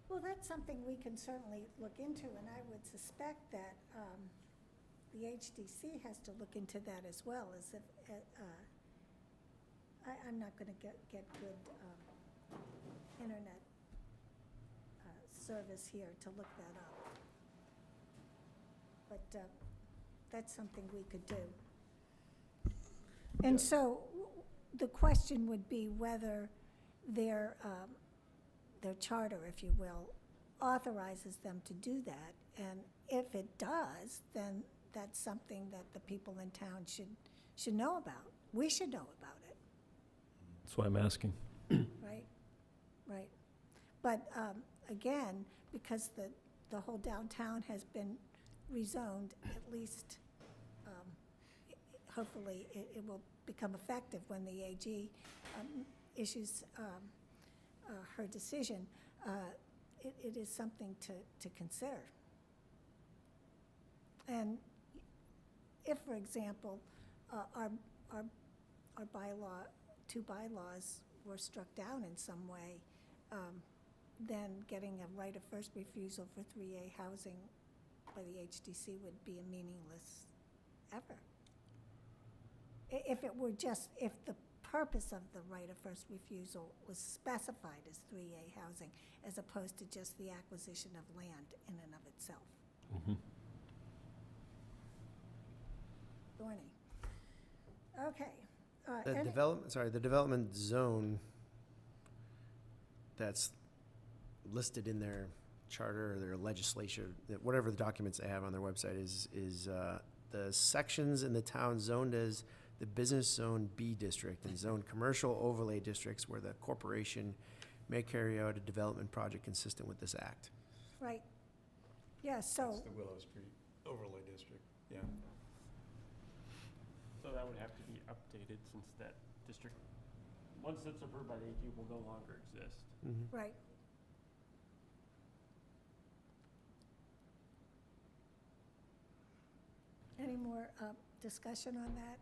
Well, that's something we can certainly look into, and I would suspect that the HDC has to look into that as well, as if, I'm not gonna get good internet service here to look that up. But that's something we could do. And so, the question would be whether their charter, if you will, authorizes them to do that. And if it does, then that's something that the people in town should know about. We should know about it, That's why I'm asking. right? Right. But again, because the whole downtown has been rezoned, at least hopefully it will become effective when the AG issues her decision, it is something to consider. And if, for example, our bylaw, 2 bylaws were struck down in some way, then getting a right of first refusal for 3A housing by the HDC would be a meaningless effort. If it were just, if the purpose of the right of first refusal was specified as 3A housing, as opposed to just the acquisition of land in and of itself. Mhm. Thorny. Okay. The development zone that's listed in their charter or their legislature, that whatever the documents they have on their website is the sections in the town zoned as the business zone B district and zone commercial overlay districts where the corporation may carry out a development project consistent with this act. Right. Yeah, so, That's the Willow Street overlay district, yeah. So that would have to be updated since that district, once it's approved by the AG, will no longer exist. right. Any more discussion on that?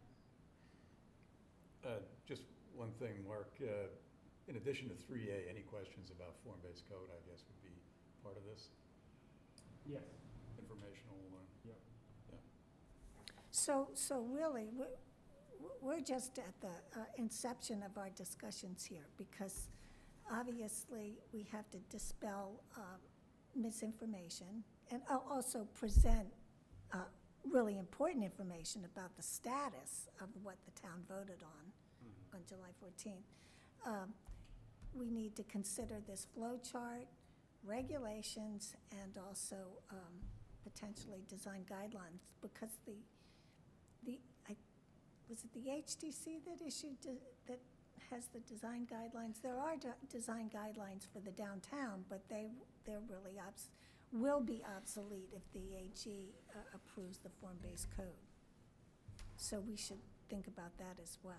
Just one thing, Mark, in addition to 3A, any questions about form-based code, I guess, would be part of this Yes. informational. So really, we're just at the inception of our discussions here, because obviously we have to dispel misinformation and also present really important information about the status of what the town voted on July 14th. we need to consider this flow chart, regulations, and also potentially design guidelines, because was it the HDC that that has the design guidelines? There are design guidelines for the downtown, but they're really will be obsolete if the AG approves the form-based code. So we should think about that as well.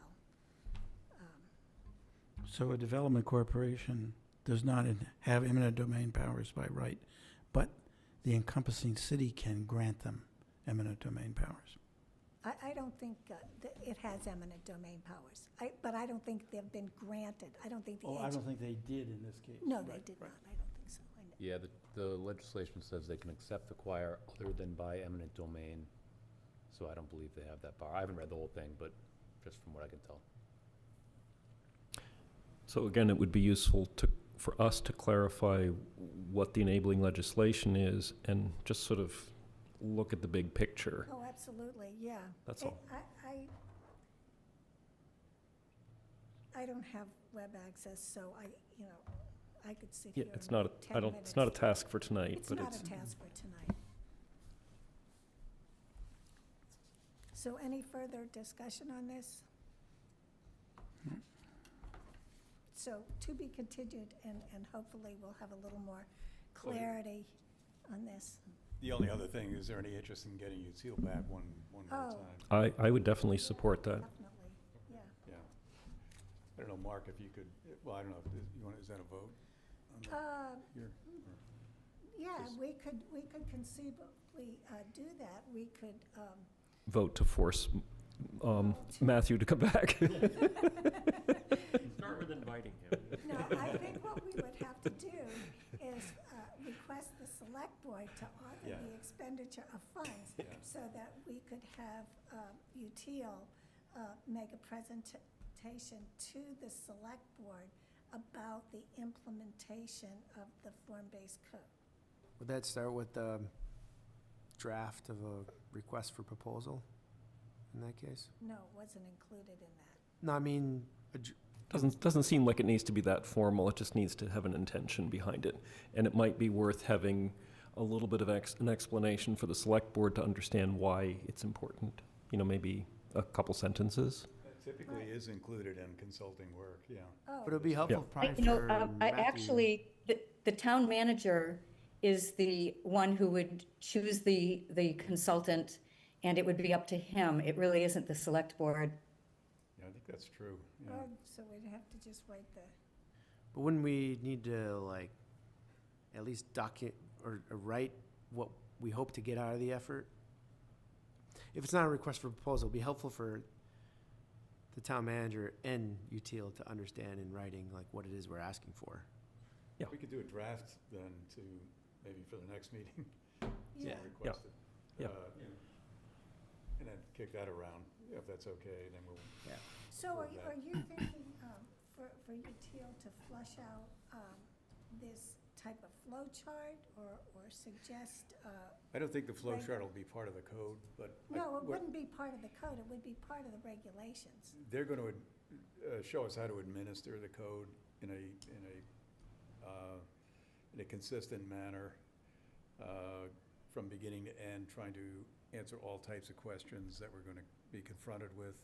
So a development corporation does not have eminent domain powers by right, but the encompassing city can grant them eminent domain powers. I don't think that it has eminent domain powers, but I don't think they've been granted. I don't think the Oh, I AG. don't think they did in this case. No, they Right, did right. not. I don't think so. Yeah, the legislation says they can accept, acquire, other than by eminent domain, so I don't believe they have that power. I haven't read the whole thing, but just from what I can tell. So again, it would be useful for us to clarify what the enabling legislation is and just sort of look at the big picture. Oh, absolutely, yeah. That's all. I don't have web access, so I could sit Yeah, here. it's and not, make 10 I don't, it's not a minutes. task for tonight, It's but not it's. a task for tonight. So any further discussion on this? So to be continued, and hopefully we'll have a little more clarity on this. The only other thing, is there any interest in getting Util back one more Oh. time? I would definitely support that. Definitely, yeah. Yeah. I don't know, Mark, if you could, well, I don't know, is that a vote? on that here? Or- Yeah, Just- we could conceivably do that. We could, Vote to force Matthew to come back. Start with inviting him. no, I think what we would have to do is request the select board to author Yeah. the expenditure of funds Yeah. so that we could have UTIL make a presentation to the select board about the implementation of the form-based code. Would that start with the draft of a request for proposal in that case? No, it wasn't included in that. No, I mean, Doesn't seem like it needs to be that formal. It just needs to have an intention behind it. And it might be worth having a little bit of an explanation for the select board to understand why it's important. Maybe a couple sentences. That typically is included in consulting work, yeah. Oh, but it would be helpful probably for I Matthew. actually, the town manager is the one who would choose the consultant, and it would be up to him. It really isn't the select board. Yeah, I think that's true, yeah. so we'd have to just write the, But wouldn't we need to like at least document or write what we hope to get out of the effort? If it's not a request for proposal, it'd be helpful for the town manager and UTIL to understand in writing like what it is we're asking for. Yeah. We could do a draft then to, maybe for the next meeting. yeah. Request it. Yeah. And then kick that around, if that's okay, then we'll. So are you thinking for UTIL to flush out this type of flow chart or suggest, I don't think the flow Right. chart will be part of the code, but. no, it wouldn't be part of the code, it would be part of the regulations. They're going to show us how to administer the code in a consistent manner, from beginning to end, trying to answer all types of questions that we're going to be confronted with,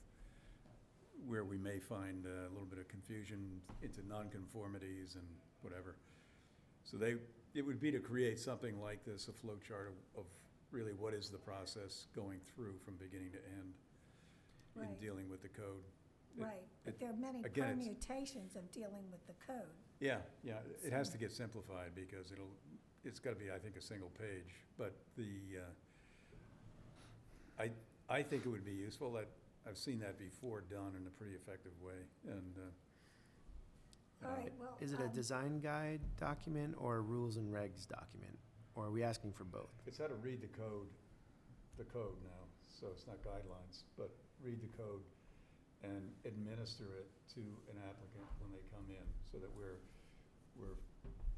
where we may find a little bit of confusion into nonconformities and whatever. So it would be to create something like this, a flow chart of really what is the process going through from beginning to end in Right. dealing with the code. Right, but there are many again, it's- permutations of dealing with the code. Yeah, it has to get simplified because it's got to be, I think, a single page. But I think it would be useful. That I've seen that before done in a pretty effective way. And All right, well. Is it a design guide document or a rules and regs document? Or are we asking for both? it's how to read the code now. So it's not guidelines, but read the code and administer it to an applicant when they come in, so that we're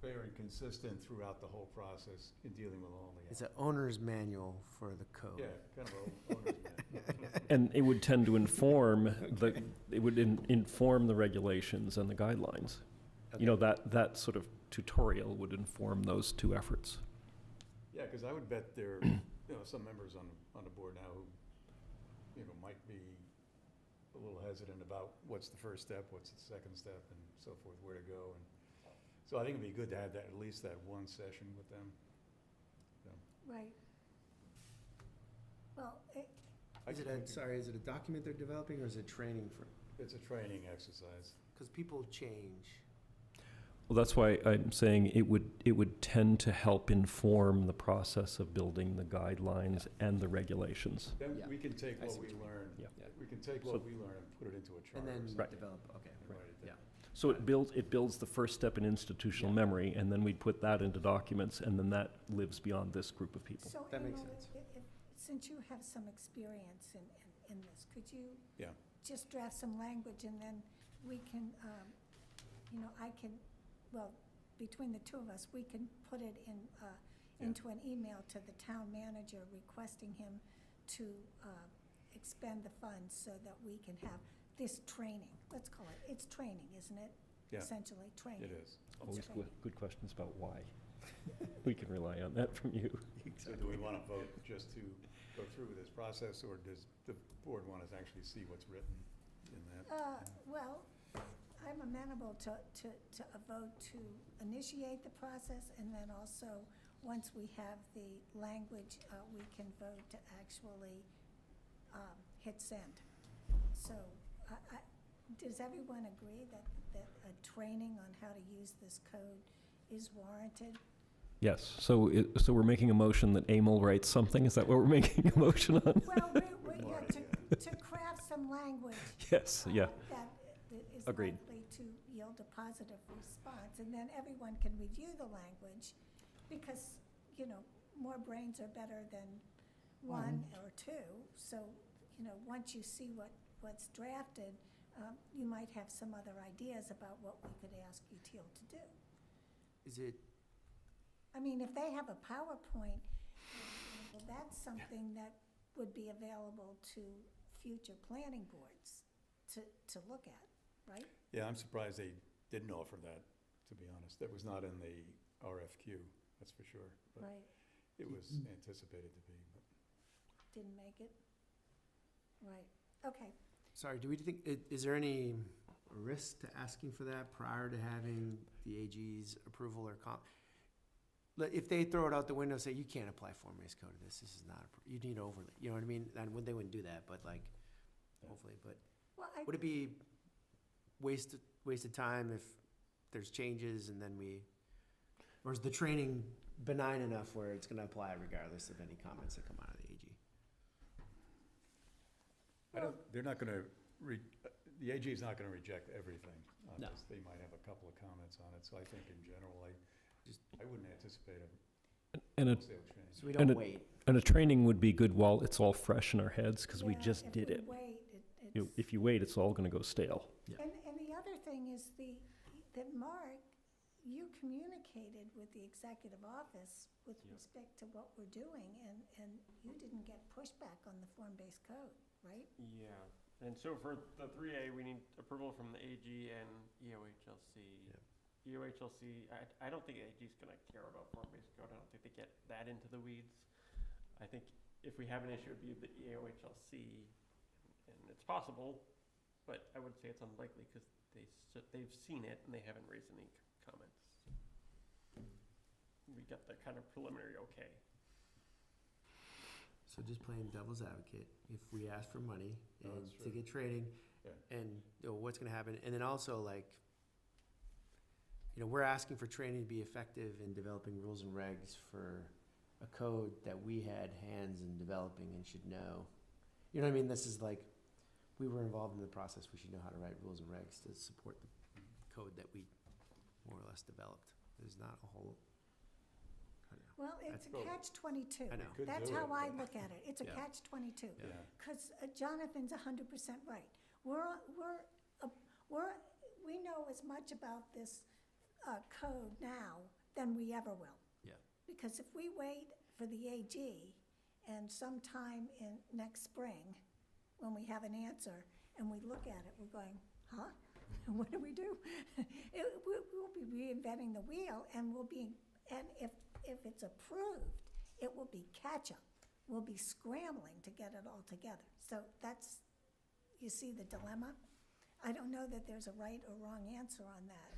fair and consistent throughout the whole process in dealing with all the It's an owner's manual for the code. Yeah, kind of a owner's manual. And it would tend to inform inform the regulations and the guidelines. You know, that sort of tutorial would inform those two efforts. Yeah, because I would bet there, some members on the board now who, might be a little hesitant about what's the first step, what's the second step, and so forth, where to go. And so I think it'd be good to have that, at least that one session with them. Right. Well, Is it a document they're developing, or is it training for, It's a training exercise. because people change. Well, that's why I'm saying it would tend to help inform the process of building the guidelines and the regulations. Then Yeah. we can take I what see we what you mean. learn, Yeah. we can take So- what we learn and put it into a charter. And or then something Right. develop, okay. and write it down. So it builds the first step in institutional Yeah. memory, and then we'd put that into documents, and then that lives beyond this group of people. so, That makes Emil, sense. since you have some experience in this, could you Yeah. just draft some language, and then we can, I can, well, between the two of us, we can put it into an email to the town manager requesting him to expend the funds so that we can have this training. Let's call it, it's training, isn't it? Yeah. Essentially, training. It is. Always training. good questions about why. We can rely on that from you. So do we want to vote just to go through with this process, or does the board want to actually see what's written in that? Well, I'm amenable to a vote to initiate the process, and then also, once we have the language, we can vote to actually hit send. So, does everyone agree that a training on how to use this code is warranted? Yes, so we're making a motion that Emil writes something, is that what we're making a motion on? Well, to craft some language. Yes, yeah, That is Agreed. likely to yield a positive response, and then everyone can review the language, because, more brains are better than one or two, so, once you see what's drafted, you might have some other ideas about what we could ask UTIL to do. Is it, I mean, if they have a PowerPoint, well, that's something that would be available to future planning boards to look at, right? Yeah, I'm surprised they didn't offer that, to be honest. That was not in the RFQ, that's for sure. But Right, it was anticipated to be, but. didn't make it? Right, okay. sorry, do we think, is there any risk to asking for that prior to having the AG's approval or if they throw it out the window, say, you can't apply form-based code to this is not, you need overlay, you know what I mean? And they wouldn't do that, but hopefully, but Well, would it be wasted time if there's changes and then or is the training benign enough where it's gonna apply regardless of any comments that come out of the AG? They're not gonna, the AG is not gonna reject everything on No. this. They might have a couple of comments on it, so I think in general, I wouldn't anticipate and a a, wholesale change. So we And don't it- wait. and a training would be good while it's all fresh in our heads, because we yeah, just did it. If we wait, If you wait, it's all gonna go stale. And the other thing is that Mark, you communicated with the executive office with respect to what we're doing, and you didn't get pushback on the form-based code, right? Yeah, and so for the 3A, we need approval from the AG and EOHLC. EOHLC, I don't think AG's gonna care about form-based code. I don't think they get that into the weeds. I think if we have an issue, it'd be the EOHLC, and it's possible, but I would say it's unlikely because they've seen it and they haven't raised any comments. We got the kind of preliminary okay. So just playing devil's advocate, if we ask for money No, and that's to true. get training, Yeah. and what's gonna happen, and then also we're asking for training to be effective in developing rules and regs for a code that we had hands in developing and should know. You know what I mean? This is we were involved in the process, we should know how to write rules and regs to support the code that we more or less developed. There's not a whole, Well, it's a That's- catch-22. I know. Could That's do how it, I but- look at it. It's a Yeah. catch-22. Yeah. Because Jonathan's 100% right. We know as much about this code now than we ever will. Yeah. Because if we wait for the AG and sometime in next spring, when we have an answer, and we look at it, we're going, huh? And what do? reinventing the wheel, and if it's approved, it will be catch-up. We'll be scrambling to get it all together. So that's, you see the dilemma? I don't know that there's a right or wrong answer on that.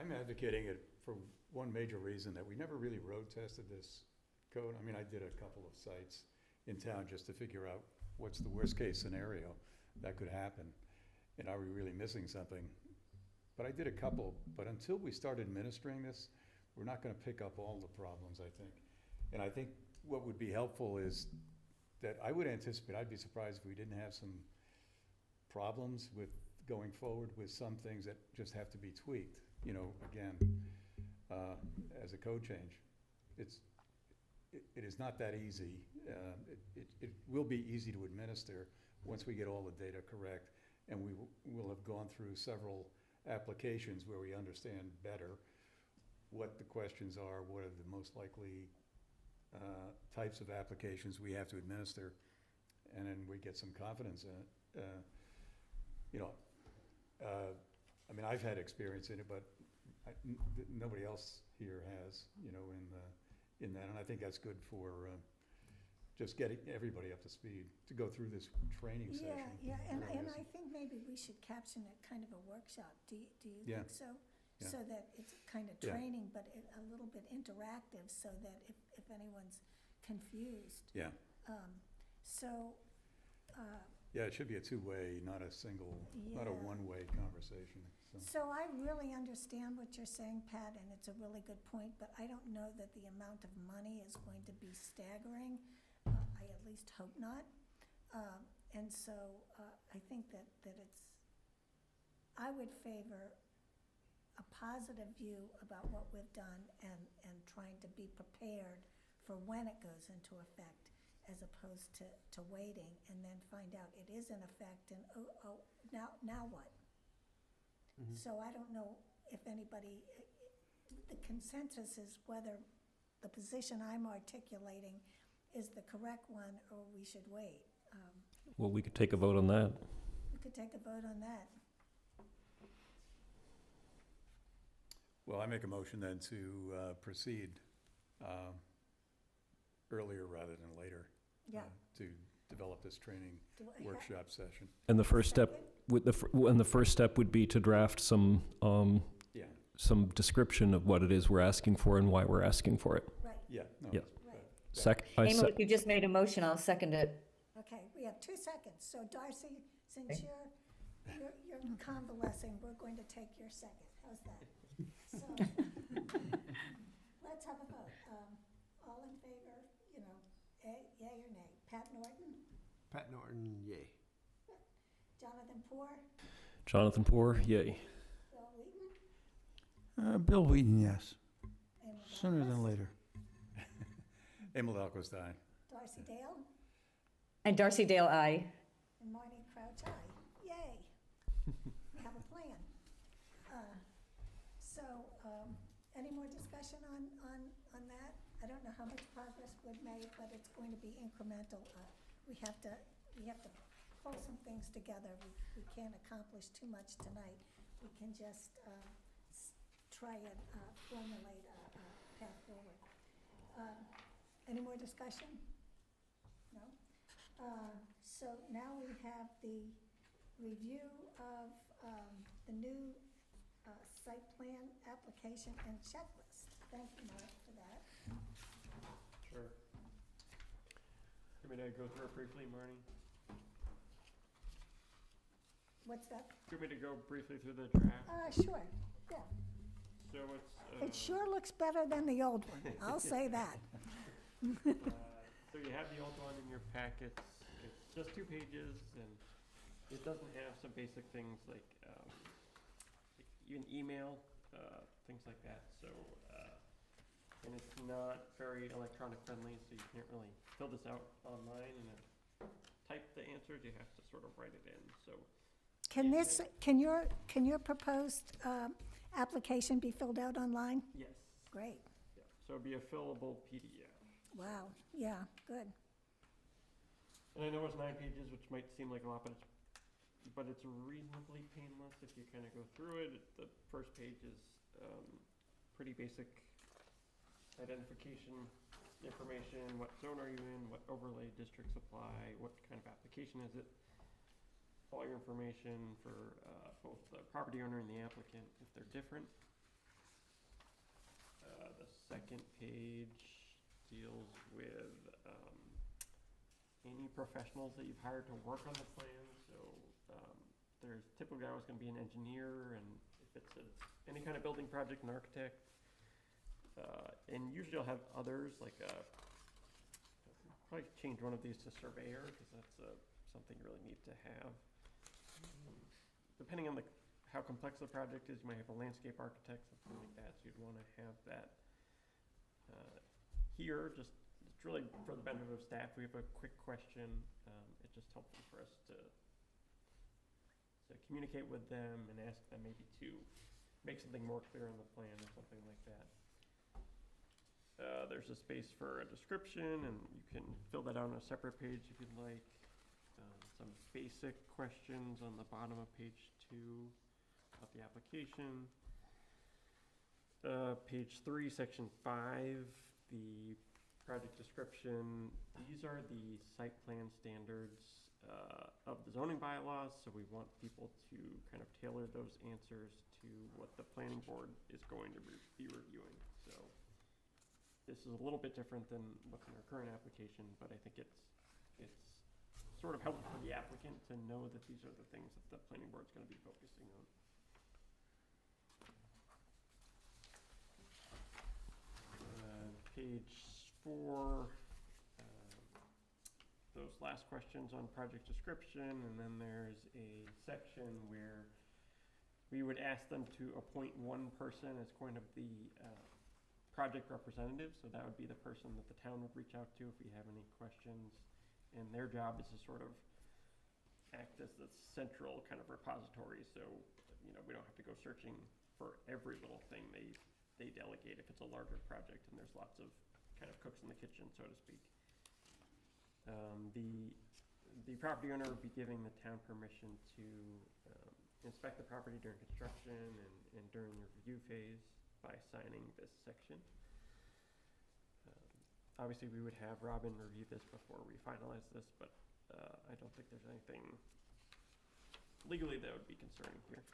I'm advocating it for one major reason, that we never really road tested this code. I mean, I did a couple of sites in town just to figure out what's the worst-case scenario that could happen, and are we really missing something? But I did a couple, but until we start administering this, we're not gonna pick up all the problems, I think. And I think what would be helpful is that I would anticipate, I'd be surprised if we didn't have some problems with going forward with some things that just have to be tweaked, you know, again, as a code change. It is not that easy. It will be easy to administer once we get all the data correct, and we will have gone through several applications where we understand better what the questions are, what are the most likely types of applications we have to administer, and then we get some confidence in it. You know, I mean, I've had experience in it, but nobody else here has, you know, in that, and I think that's good for just getting everybody up to speed, to go through this training session. Yeah, and Whatever it I is. think maybe we should caption it kind of a workshop. Do you Yeah. think so? Yeah. So that it's kind of Yeah. training, but a little bit interactive, so that if anyone's confused. Yeah, So, yeah, it should be a two-way, not a Yeah. one-way conversation, so. So I really understand what you're saying, Pat, and it's a really good point, but I don't know that the amount of money is going to be staggering. I at least hope not. And so I think that it's, I would favor a positive view about what we've done and trying to be prepared for when it goes into effect, as opposed to waiting and then find out it is in effect and, now what? Mhm. So I don't know if anybody, the consensus is whether the position I'm articulating is the correct one, or we should wait. Well, we could take a vote on that. We could take a vote on that. Well, I make a motion then to proceed earlier rather than later. Yeah. To develop this training Do I have- workshop session. And the first step, Second? and the first step would be to draft some Yeah, description of what it is we're asking for and why we're asking for it. Right, yeah, no. Yeah. right. Emil, if you just made a motion, I'll second it. Okay, we have 2 seconds. So Darcy, since you're convalescing, we're going to take your second. How's that? So, let's have a vote. All in favor, you know, yay or nay? Pat Norton, Pat Norton, yay. Jonathan Poor, Jonathan Poor, yay. Bill Wheaton, Bill Wheaton, yes. and Sooner than later. Emil Alquist, aye. Darcy Dale, And Darcy Dale, aye. and Marty Crouch, aye. Yay. We have a plan. So, any more discussion on that? I don't know how much progress we've made, but it's going to be incremental. We have to pull some things together. We can't accomplish too much tonight. We can just try and formulate a path forward. Any more discussion? No? So now we have the review of the new site plan application and checklist. Thank you, Mark, for that. Sure. Want me to go through it briefly, Marnie? What's that? Do you want me to go briefly through the draft? Sure, yeah. So It sure looks better than the old one, I'll say that. So you have the old one in your packets. It's just 2 pages, and it doesn't have some basic things like even email, things like that. So, and it's not very electronic friendly, so you can't really fill this out online and then type the answers. You have to sort of write it in. So Can your proposed application be filled out online? yes, Great, yeah. So it'd be a fillable PDF. wow, yeah, good. And I know it's 9 pages, which might seem like a lot, but it's but it's reasonably painless if you kind of go through it. The first page is pretty basic identification information, what zone are you in, what overlay districts apply, what kind of application is it, all your information for both the property owner and the applicant if they're different. The second page deals with any professionals that you've hired to work on the plan. So there's typically always going to be an engineer, and if it's any kind of building project, an architect. And usually I'll have others, like probably change one of these to surveyor, because that's something you really need to have. Depending on how complex the project is, you might have a landscape architect, something like that, so you'd want to have that here. Just it's really for the benefit of staff. We have a quick question. It's just helpful for us to communicate with them and ask them maybe to make something more clear on the plan or something like that. There's a space for a description, and you can fill that out on a separate page if you'd like. Some basic questions on the bottom of page 2 of the application. Page 3, section 5, the project description. These are the site plan standards of the zoning bylaws, so we want people to kind of tailor those answers to what the planning board is going to be reviewing. So this is a little bit different than what's in our current application, but I think it's sort of helpful for the applicant to know that these are the things that the planning board's going to be focusing on. Page 4, those last questions on project description, and then there's a section where we would ask them to appoint one person as kind of the project representative. So that would be the person that the town would reach out to if we have any questions. And their job is to sort of act as the central kind of repository. So, you know, we don't have to go searching for every little thing they delegate if it's a larger project and there's lots of kind of cooks in the kitchen, so to speak. The property owner would be giving the town permission to inspect the property during construction and during the review phase by signing this section. Obviously, we would have Robin review this before we finalize this, but I don't think there's anything legally that would be concerning here.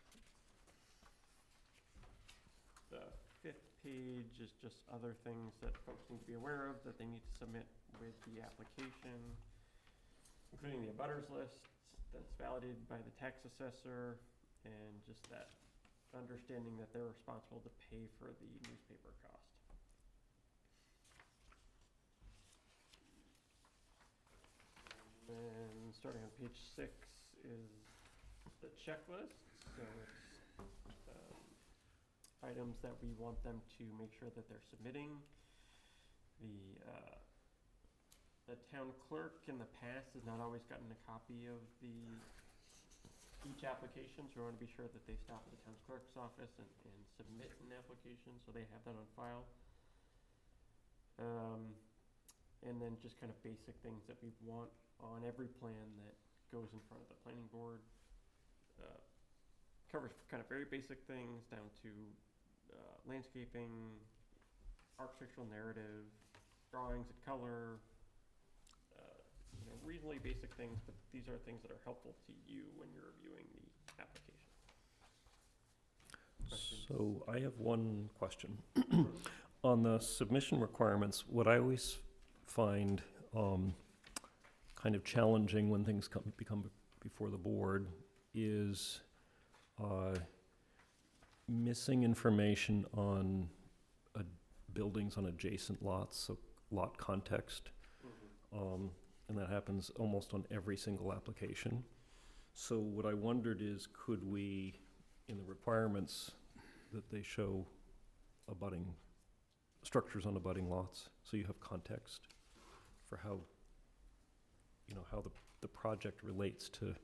The 5th page is just other things that folks need to be aware of that they need to submit with the application, including the abutters list that's validated by the tax assessor, and just that understanding that they're responsible to pay for the newspaper cost. And starting on page 6 is the checklist. So it's items that we want them to make sure that they're submitting. The town clerk in the past has not always gotten a copy of each application, so we want to be sure that they stop at the town clerk's office and submit an application so they have that on file. And then just kind of basic things that we want on every plan that goes in front of the planning board. Covers kind of very basic things down to landscaping, architectural narrative, drawings and color, reasonably basic things, but these are things that are helpful to you when you're reviewing the application. Questions? So I have one question. On the submission requirements, what I always find kind of challenging when things become before the board is missing information on buildings on adjacent lots, so lot context. And that happens almost on every single application. So what I wondered is, could we, in the requirements, that they show abutting structures on abutting lots, so you have context for how, how the project relates to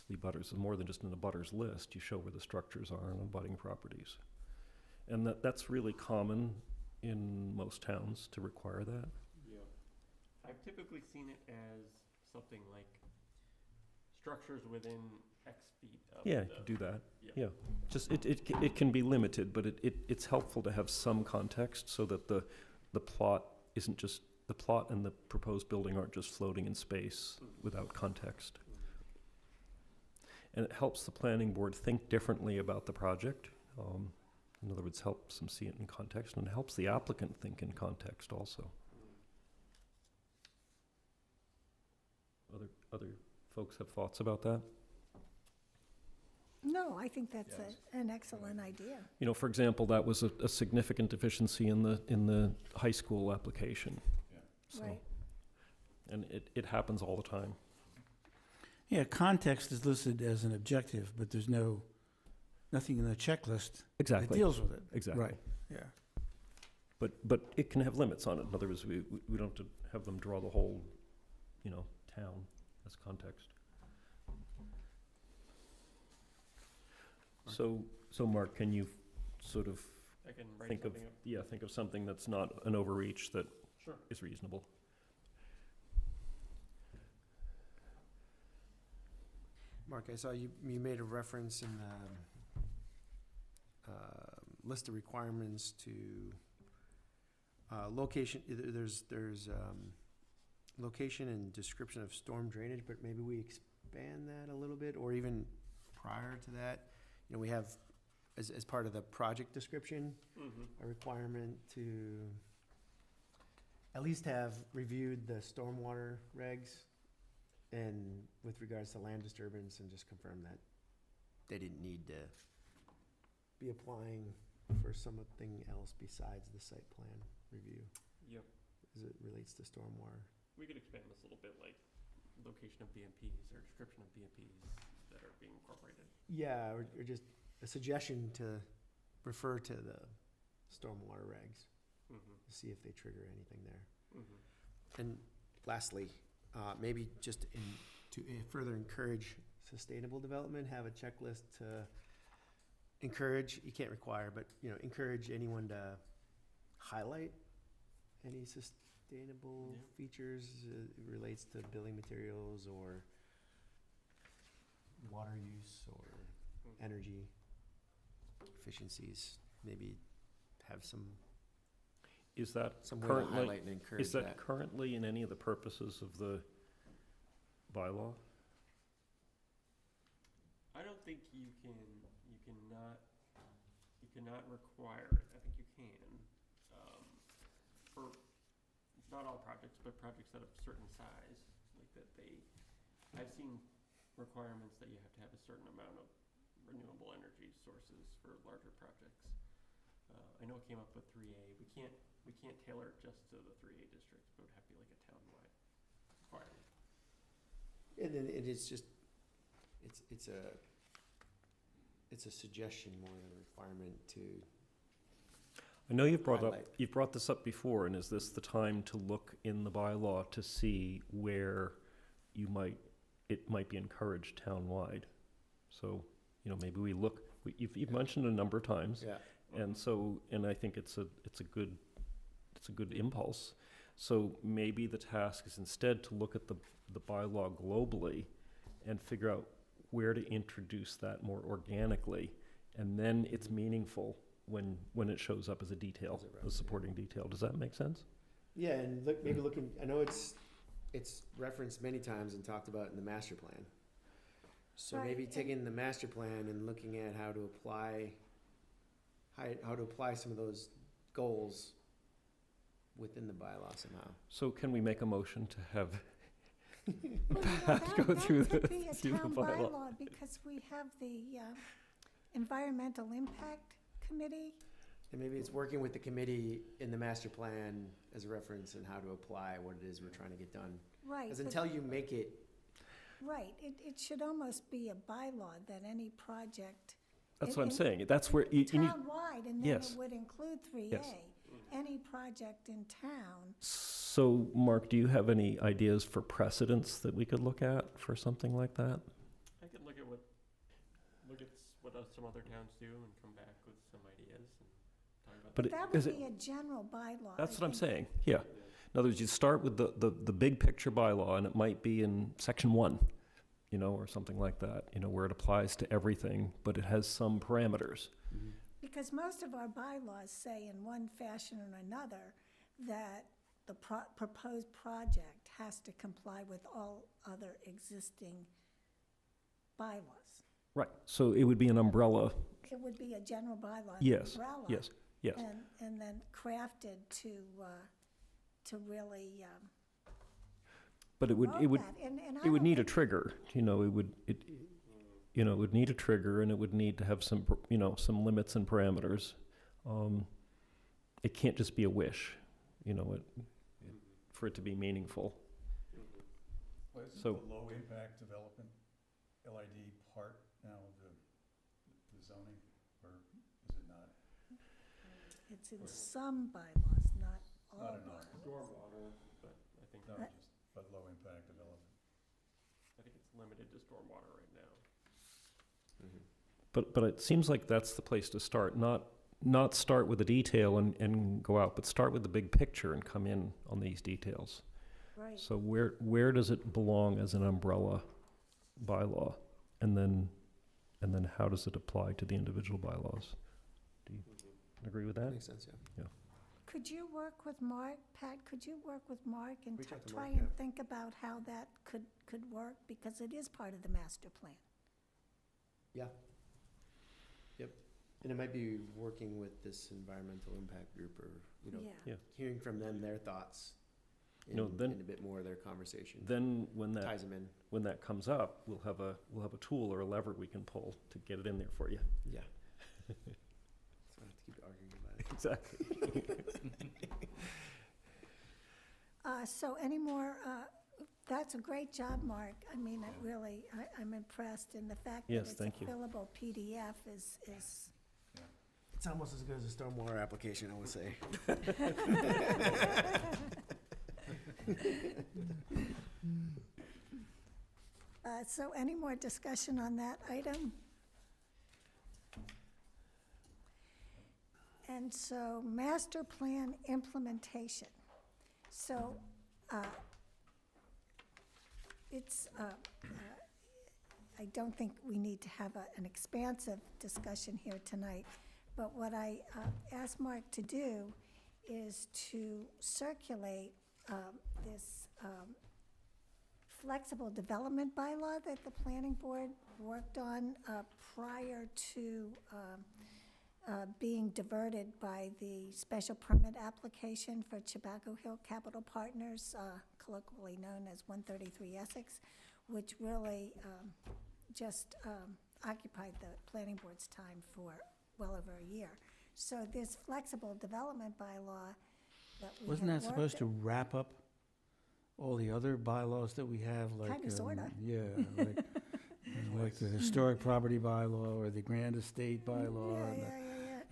the abutters, and more than just an abutters list, you show where the structures are on abutting properties. And that's really common in most towns to require that. I've typically seen it as something like structures within X feet of Yeah, the. you could do that. Yeah. Yeah, just, it can be limited, but it's helpful to have some context so that the plot isn't just, the plot and the proposed building aren't just floating in space without context. And it helps the planning board think differently about the project. In other words, helps them see it in context, and it helps the applicant think in context also. Other folks have thoughts about that? No, I think that's Yes. an excellent idea. You know, for example, that was a significant deficiency in the high school application. So, Right. and it happens all the time. Yeah, context is listed as an objective, but there's nothing in the checklist that Exactly, deals with it. exactly. Right, yeah. But it can have limits on it. In other words, we don't have to have them draw the whole, town as context. So Mark, can you sort of I can write think of, something up. think of something that's not an overreach that Sure. is reasonable? Mark, I saw you made a reference in the list of requirements to location, there's location and description of storm drainage, but maybe we expand that a little bit, or even prior to that, we have, as part of the project description, a requirement to at least have reviewed the stormwater regs, and with regards to land disturbance, and just confirm that they didn't need to be applying for something else besides the site plan review, Yep. as it relates to stormwater. We could expand this a little bit, like location of BMPs or description of BMPs that are being incorporated. Yeah, or just a suggestion to refer to the stormwater regs, to see if they trigger anything there. And lastly, maybe just to further encourage sustainable development, have a checklist to encourage, you can't require, but, encourage anyone to highlight any sustainable features, relates to building materials or water use or energy efficiencies. Maybe have some Is that way to currently, highlight and encourage is that that. currently in any of the purposes of the bylaw? I don't think you cannot require it. I think you can. For not all projects, but projects that of certain size, like that I've seen requirements that you have to have a certain amount of renewable energy sources for larger projects. I know it came up with 3A. We can't tailor it just to the 3A districts, but it would have to be like a town-wide requirement. And then it is just, it's a suggestion more than a requirement to, I know you've brought Highlight. this up before, and is this the time to look in the bylaw to see where it might be encouraged townwide? So, maybe we look, you've mentioned a number of times, yeah. and I think it's a good impulse. So maybe the task is instead to look at the bylaw globally and figure out where to introduce that more organically, and then it's meaningful when it shows up as a detail, a supporting detail. Does that make sense? Yeah, and maybe looking, I know it's referenced many times and talked about in the master plan. So Right, maybe and- taking the master plan and looking at how to apply some of those goals within the bylaw somehow. So can we make a motion to have Well, go through that the- could be a through the town bylaw. bylaw, because we have the Environmental Impact Committee. And maybe it's working with the committee in the master plan as a reference and how to apply what it is we're trying to get done. Right. Because but- until you make it, Right, it should almost be a bylaw that any project. That's what I'm in- saying. That's where you need. Townwide, and then Yes. it would include 3A. Yes. Any project in town, So, Mark, do you have any ideas for precedents that we could look at for something like that? I could look at what some other towns do and come back with some ideas and talk about But that. that is would it- be a general bylaw. That's I what I'm think. saying, yeah. In other words, you start with the big picture bylaw, and it might be in section 1, or something like that, where it applies to everything, but it has some parameters. Because most of our bylaws say in one fashion or another that the proposed project has to comply with all other existing bylaws. Right, so it would be an umbrella, It would be a general bylaw, an yes, umbrella. yes, yes. And then crafted to really But it would, promote it would, that. And I it would don't need a think- trigger, it would need a trigger, and it would need to have some, some limits and parameters. It can't just be a wish, for it to be meaningful. Well, isn't So- the low-impact development, LID, part now of the zoning, or is it not? It's in some bylaws, not all Not in all. bylaws. Stormwater, but I think, No, Uh, just, but low-impact development. I think it's limited to stormwater right now. But it seems like that's the place to start, not start with the detail and go out, but start with the big picture and come in on these details. Right. So where does it belong as an umbrella bylaw? And then how does it apply to the individual bylaws? Do you agree with that? Makes sense, yeah. Could you work with Mark, Pat, could you work with Mark and Reach out to try Mark, and yeah. think about how that could work? Because it is part of the master plan. Yeah. Yep. And it might be working with this environmental impact group or, Yeah. hearing from them their thoughts in, No, then- in a bit more of their conversation. Then when Ties them in. that comes up, we'll have a tool or a lever we can pull to get it in there for you. Yeah. So I have to keep arguing about it. Exactly. So any more, that's a great job, Mark. I mean, it really, I'm impressed, and the fact that Yes, it's a thank you. fillable PDF is, It's almost as good as a stormwater application, I would say. so any more discussion on that item? And so, master plan implementation. So, I don't think we need to have an expansive discussion here tonight, but what I asked Mark to do is to circulate this flexible development bylaw that the planning board worked on prior to being diverted by the special permit application for Chabaco Hill Capital Partners, colloquially known as 133 Essex, which really just occupied the planning board's time for well over a year. So this flexible development bylaw that we Wasn't had that supposed to worked- wrap up all the other bylaws that we have, like? Kinda, sorta. Yeah, like the historic property bylaw or the grand estate bylaw. Yeah, and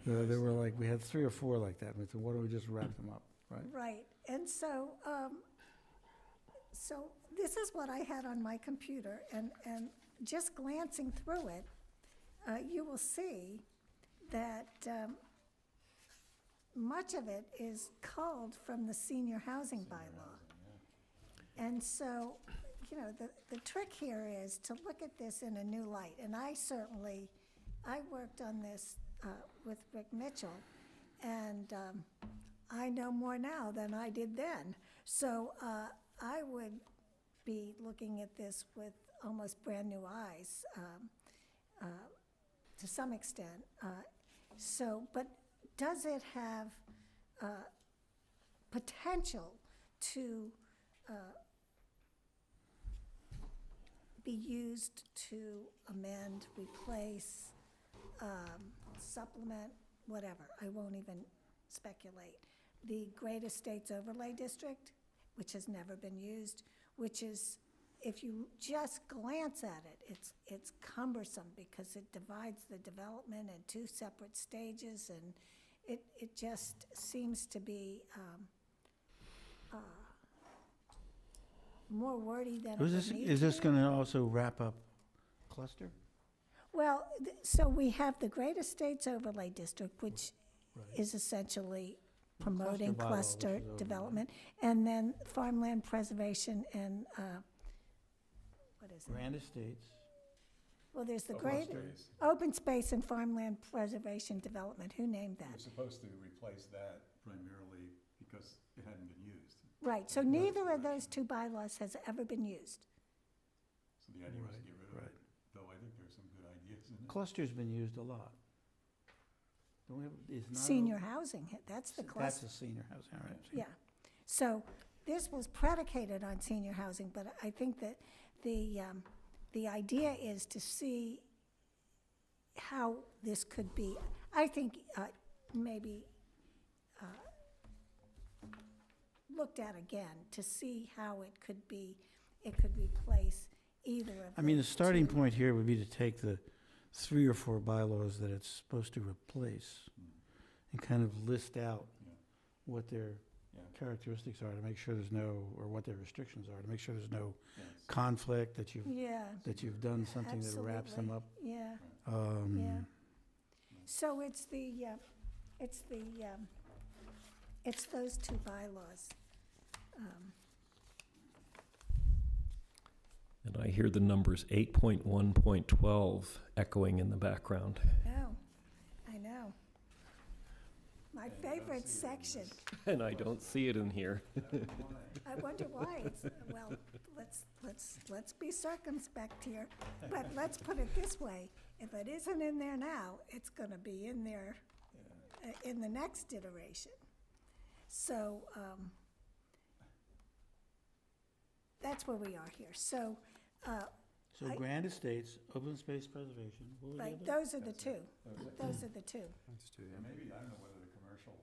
yeah, There were like, we had 3 or 4 like that, and we said, why don't we just wrap them up, right? Right, and so, so this is what I had on my computer, and just glancing through it, you will see that much of it is culled from the senior housing bylaw. And so, the trick here is to look at this in a new light, and I worked on this with Rick Mitchell, and I know more now than I did then. So I would be looking at this with almost brand-new eyes to some extent. But does it have potential to be used to amend, replace, supplement, whatever? I won't even speculate. The Great Estates Overlay District, which has never been used, which is, if you just glance at it, it's cumbersome because it divides the development in 2 separate stages, and it just seems to be more wordy than it would need to be. Is this gonna also wrap up cluster? Well, so we have the Great Estates Overlay District, which is essentially promoting bylaw, which cluster is overlay. development, and then farmland preservation and, what is is it? Grand Estates. Well, there's the Open Great space. Open Space and Farmland Preservation Development. Who named We're that? supposed to replace that primarily because it hadn't been used. Right, so neither of those two bylaws has ever been used. So the idea was to Right, get rid of right. it, though I think there's some good ideas in it. Cluster's been used a lot. Don't we have, is not. Senior housing, that's the That's cluster. a senior housing, all right. Yeah, so this was predicated on senior housing, but I think that the idea is to see how this could be, I think, maybe looked at again to see how it could replace either of I mean, the those starting two. point here would be to take the 3 or 4 bylaws that it's supposed to replace and kind of list out Yeah. what their Yeah. characteristics are to make sure there's no, or what their restrictions are, to make sure there's no Yeah, it's- conflict, that Yeah, you've done something that wraps them up. yeah. Um, Yeah. So it's those two bylaws. And I hear the numbers 8.1.12 echoing in the background. I know. My favorite section. And I don't see it in here. I wonder why. Well, let's be circumspect here, but let's put it this way. If it isn't in there now, it's gonna be in there in the next iteration. So, that's where we are here. So, So I- Grand Estates, open space preservation, what was the right, other? those are the two. Those are the two. Maybe, I don't know whether the commercial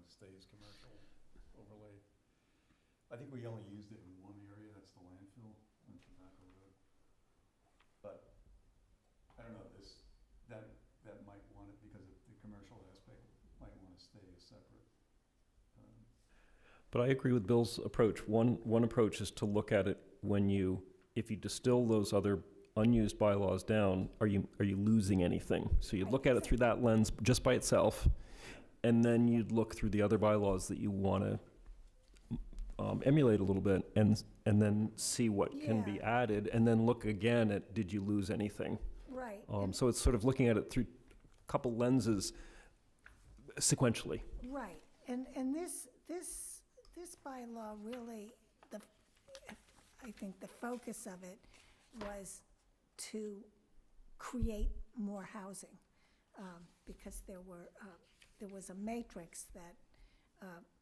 stays commercial overlay. I think we only used it in one area, that's the landfill on Tobacco Road. But, I don't know, that might want it, because the commercial aspect might want to stay as separate. But I agree with Bill's approach. One approach is to look at it if you distill those other unused bylaws down, are you losing anything? So you'd look at it through that lens just by itself, and then you'd look through the other bylaws that you want to emulate a little bit, and then see what can be Yeah. added, and then look again at, did you lose anything? Right. So it's sort of looking at it through a couple lenses sequentially. Right, and this bylaw really, I think the focus of it was to create more housing, because there was a matrix that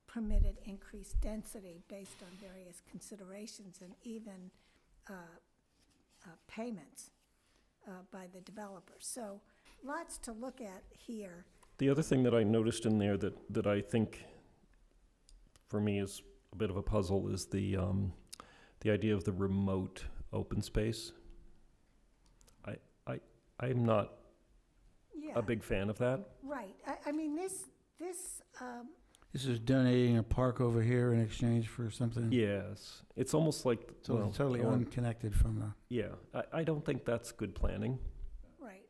permitted increased density based on various considerations and even payments by the developer. So lots to look at here. The other thing that I noticed in there that I think, for me, is a bit of a puzzle is the idea of the remote open space. I'm not Yeah, a big fan of that. right. I mean, this, This is donating a park over here in exchange for something? Yes, it's almost like, So well, it's totally I won't- unconnected from the, yeah, I don't think that's good planning. right.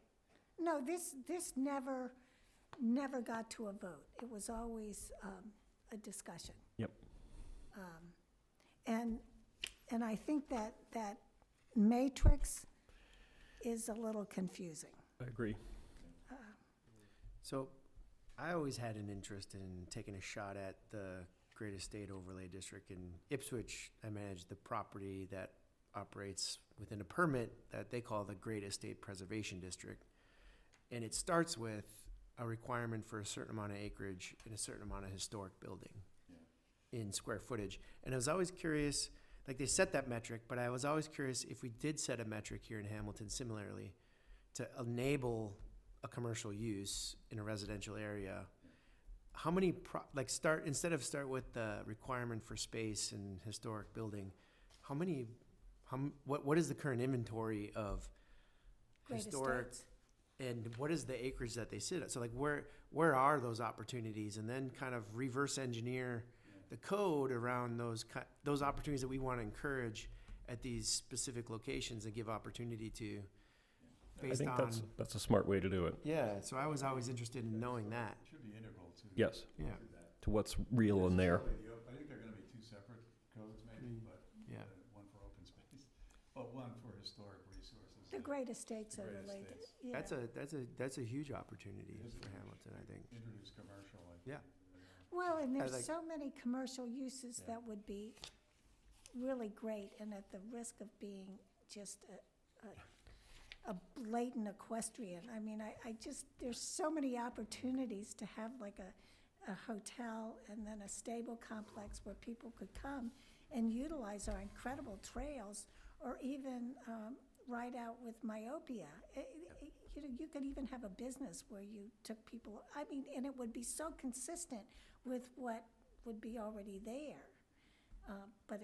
No, this never got to a vote. It was always a discussion. Yep. And I think that matrix is a little confusing. I agree. So I always had an interest in taking a shot at the Great Estate Overlay District. In Ipswich, I manage the property that operates within a permit that they call the Great Estate Preservation District. And it starts with a requirement for a certain amount of acreage and a certain amount of historic building in square footage. And I was always curious, like they set that metric, but I was always curious if we did set a metric here in Hamilton similarly to enable a commercial use in a residential area, how many, instead of start with the requirement for space and historic building, what is the current inventory of Great historic, estates. and what is the acreage that they sit at? So like where are those opportunities? And then kind of reverse engineer the code around those opportunities that we want to encourage at these specific locations and give opportunity to I based think on. that's a smart way to do it. Yeah, so I was always interested in knowing that. It should be integral to. Yes, Yeah. to that. to what's real in there. I think they're gonna be two separate codes maybe, but Yeah. one for open space, but one for historic resources. The that Great Estates The Great overlay, Estates. yeah. That's a huge opportunity It is a for huge- Hamilton, I think. Introduce commercial, I think. Yeah. Well, and there's like- so many commercial uses Yeah. that would be really great, and at the risk of being just a blatant equestrian, I mean, I just, there's so many opportunities to have like a hotel and then a stable complex where people could come and utilize our incredible trails, or even ride out with Myopia. You know, you could even have a business where you took people, I mean, and it would be so consistent with what would be already there. But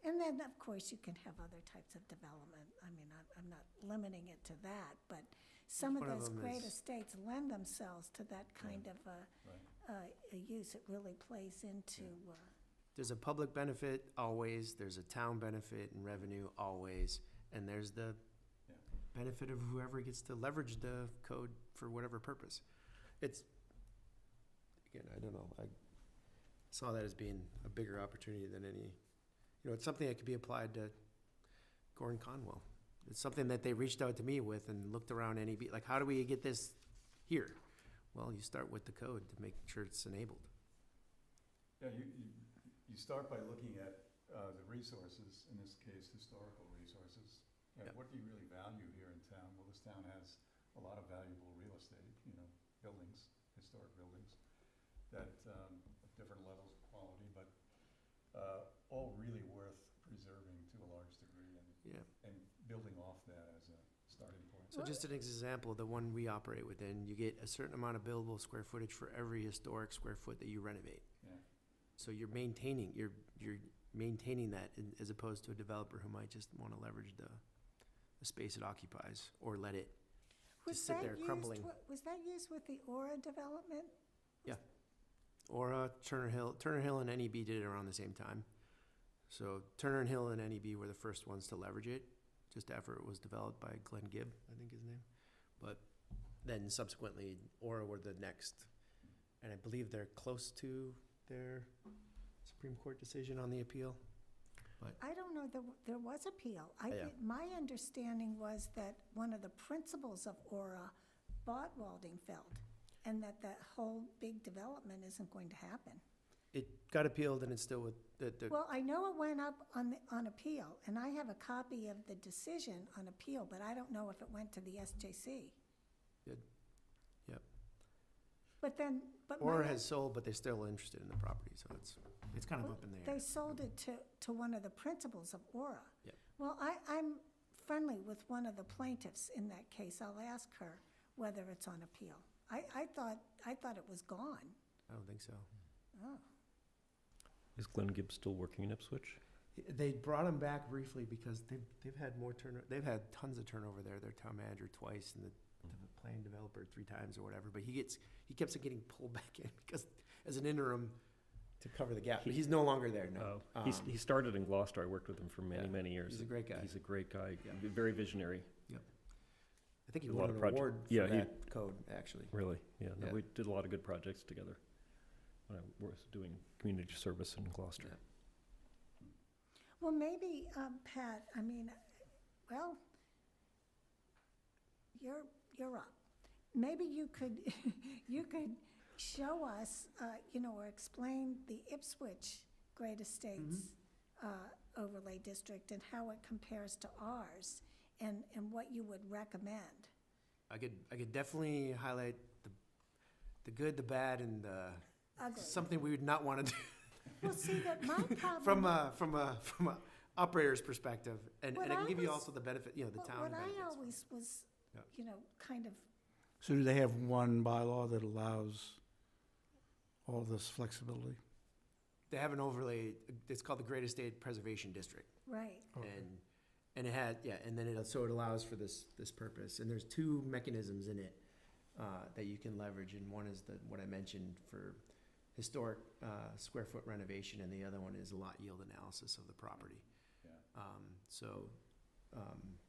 and then, of course, you can have other types of development. I mean, I'm not limiting it to that, but some of One of those them great is- estates lend themselves to that kind of a use. It really plays into, There's a public benefit always, there's a town benefit and revenue always, and there's the Yeah. benefit of whoever gets to leverage the code for whatever purpose. It's, again, I don't know, I saw that as being a bigger opportunity than any, you know, it's something that could be applied to Gordon Conwell. It's something that they reached out to me with and looked around NEB, like, how do we get this here? Well, you start with the code to make sure it's enabled. Yeah, you start by looking at the resources, in this case, historical resources. Like, Yep. what do you really value here in town? Well, this town has a lot of valuable real estate, you know, buildings, historic buildings, that, of different levels of quality, but all really worth preserving to a large degree Yeah. and building off that as a starting point. So just an example, the one we operate within, you get a certain amount of buildable square footage for every historic square foot that you renovate. Yeah. So you're maintaining that as opposed to a developer who might just want to leverage the space it occupies or let it was just sit that there used, crumbling. was that used with the Aura development? Or Turner Hill and NEB did it around the same time. So Turner and Hill and NEB were the first ones to leverage it, just after it was developed by Glenn Gibb, I think his name. But then subsequently, Aura were the next. And I believe they're close to their Supreme Court decision on the appeal. I don't know, there was appeal. Yeah. My understanding was that one of the principals of Aura bought Waldingfeld, and that whole big development isn't going to happen. It got appealed and it's still with the Well, I know it went up on appeal, and I have a copy of the decision on appeal, but I don't know if it went to the SJC. Good. Yep. But then, Aura has sold, but they're still interested in the property, so it's kind of Well, up in the They air. sold it to one of the principals of Aura. Yep. Well, I'm friendly with one of the plaintiffs in that case. I'll ask her whether it's on appeal. I thought it was gone. I don't think so. Oh. Is Glenn Gibbs still working in Ipswich? They brought him back briefly because they've had more turnover. They've had tons of turnover there. Their town manager twice and the planning developer 3 times or whatever. But he keeps getting pulled back in because as an interim to cover the gap. But he's no longer there now. Oh, he started in Gloucester. I worked with him for many, Yeah, many years. he's a great guy. He's a great guy, Yeah. very visionary, I think he a won lot an of project- award for yeah, he- that code, actually. really. Yeah, no, Yeah. we did a lot of good projects together when I was doing community service in Gloucester. Yeah. Well, maybe, Pat, I mean, well, you're up. Maybe you could, you could show us, or explain the Ipswich Great Estates overlay district and how it compares to ours, and what you would recommend. I could definitely highlight the good, the bad, and the Ugly. something we would not want to do Well, see, that my problem. from a operator's perspective, and What I can I give you was- also the benefit, the What town benefits. I always was, Yeah. kind of, So do they have one bylaw that allows all this flexibility? They have an overlay. It's called the Great Estate Preservation District, right, and it had and then it allows for this purpose. And there's 2 mechanisms in it that you can leverage, and one is what I mentioned for historic square foot renovation, and the other one is a lot yield analysis of the property. Yeah,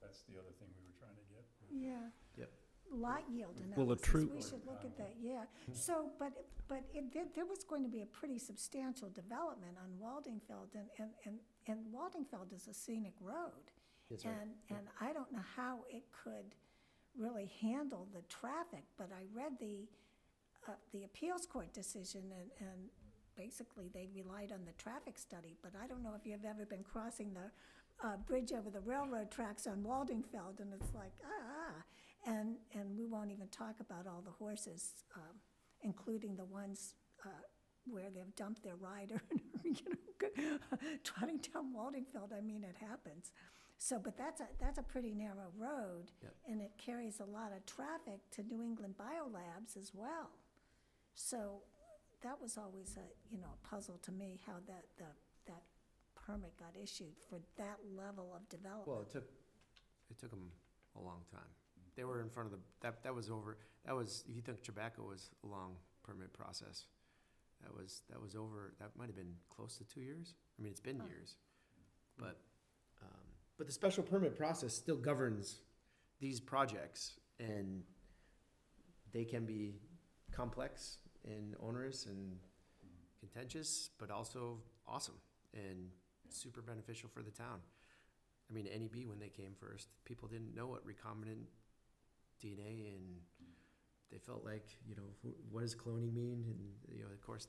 that's the other thing we were trying to get. yeah. Yep. Lot yield Well, a analysis, true- we should look at that, yeah. So, but there was going to be a pretty substantial development on Waldingfeld, and Waldingfeld is a scenic road. That's right. And I don't know how it could really handle the traffic, but I read the appeals court decision, and basically they relied on the traffic study, but I don't know if you've ever been crossing the bridge over the railroad tracks on Waldingfeld, and it's like, and we won't even talk about all the horses, including the ones where they've dumped their rider and trotting down Waldingfeld. I mean, it happens. So, but that's a pretty narrow road, Yep. and it carries a lot of traffic to New England Biolabs as well. So that was always a puzzle to me, how that permit got issued for that level of development. Well, it took them a long time. They were in front of that was, if you think Tobacco was a long permit process, that was over, that might have been close to 2 years. I mean, it's been years. But the special permit process still governs these projects, and they can be complex and onerous and contentious, but also awesome and super beneficial for the town. I mean, NEB, when they came first, people didn't know what recombinant DNA, and they felt like, what does cloning mean? And, of course,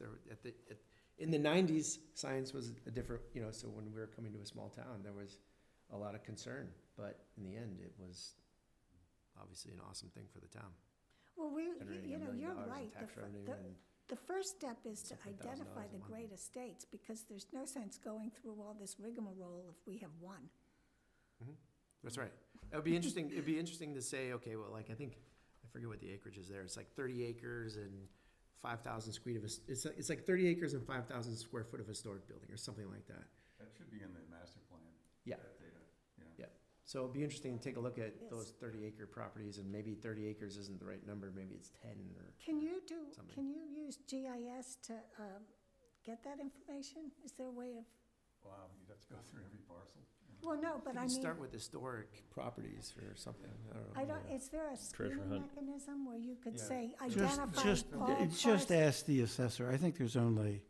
in the 90s, science was a different, so when we were coming to a small town, there was a lot of concern, but in the end, it was obviously an awesome thing for the town. Well, Generating $1 million you're in right. tax revenue and The first step is to Something identify $1,000 the a month. great estates, because there's no sense going through all this rigmarole if we have one. That's right. It would be interesting. It'd be interesting to say, okay, well, like I forget what the acreage is there. It's like 30 acres and 5,000 square of it's like 30 acres and 5,000 square foot of historic building or something like that. That should be in the master plan. Yeah. That data, Yeah. So it'd be interesting to take a look at Yes. those 30-acre properties, and maybe 30 acres isn't the right number. Maybe it's 10 or. Can you Something. use GIS to get that information? Is there a way of, Wow, you'd have to go through every parcel. well, no, but You I can mean, start with historic properties or something. I don't know. is there a Treasure screening hunt. mechanism where you could Yeah. say, Just, identify just, all just parts? ask the assessor. I think there's only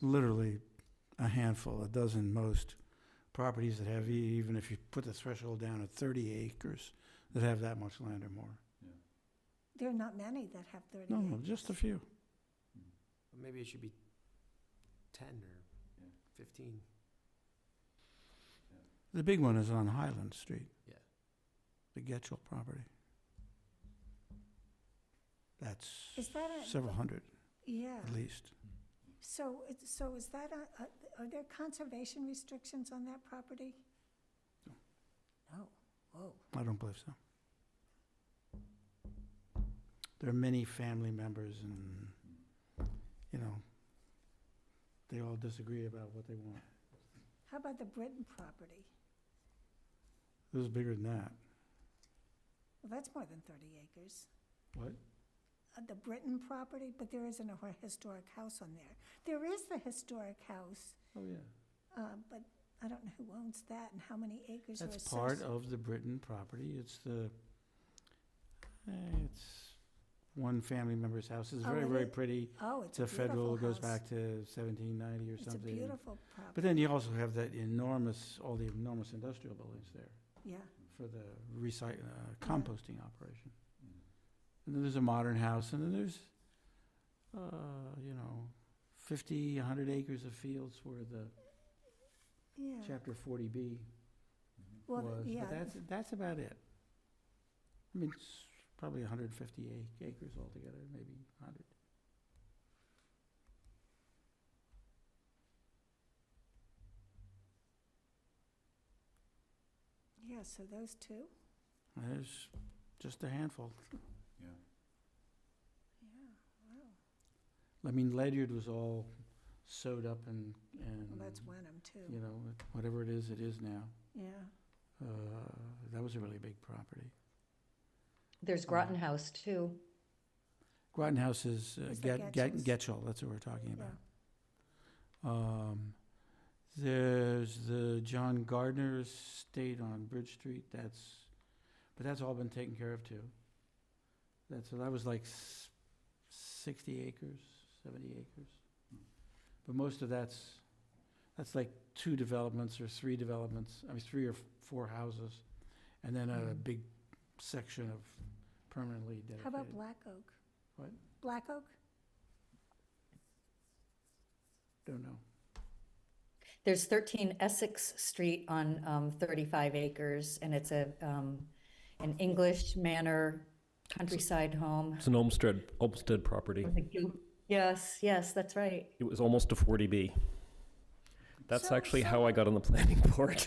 literally a handful, a dozen most properties that have, even if you put the threshold down at 30 acres, that have that much land or more. There are not many that have 30 No, acres. just a few. Maybe it should be 10 or Yeah. 15. The big one is on Highland Street. Yeah. The Getchell property. That's Is that a? several hundred, Yeah. at least. So is that are there conservation restrictions on that property? No. No. Whoa. I don't believe so. There are many family members and, they all disagree about what they want. How about the Britton property? It was bigger than that. Well, that's more than 30 acres. What? The Britton property, but there isn't a historic house on there. There is the historic house, Oh, yeah. but I don't know who owns that and how many acres are That's associated. part of the Britton property. It's it's one family member's house. It's Oh, very, it very is? pretty. Oh, It's a federal, it goes back to 1790 or It's a something. beautiful But property, then you also have that all the enormous industrial buildings there yeah. for the composting operation. And then there's a modern house, and then there's, 50, 100 acres of fields where the Yeah. Chapter 40B Well, was. yeah. But that's about it. I mean, it's probably 150 acres altogether, maybe 100. Yeah, so those two? There's just a handful. Yeah. Yeah, wow. I mean, Ledyard was all sewed up and Well, that's Wenham too. whatever it is now. Yeah. That was a really big property. There's Groton House, too. Groton House is Is that Getchell's? Getchell, that's what we're talking Yeah. about. There's the John Gardner estate on Bridge Street, but that's all been taken care of too. That was like 60 acres, 70 acres. But most of that's that's like 2 developments or 3 developments, I mean, 3 or 4 houses, and then a big section of permanently dedicated. How about Black Oak? What? Black Oak? Don't know. There's 13 Essex Street on 35 acres, and it's an English manor countryside home. It's an Olmsted property. Yes, yes, that's right. It was almost a 40B. That's So- actually so- how I got on the planning board.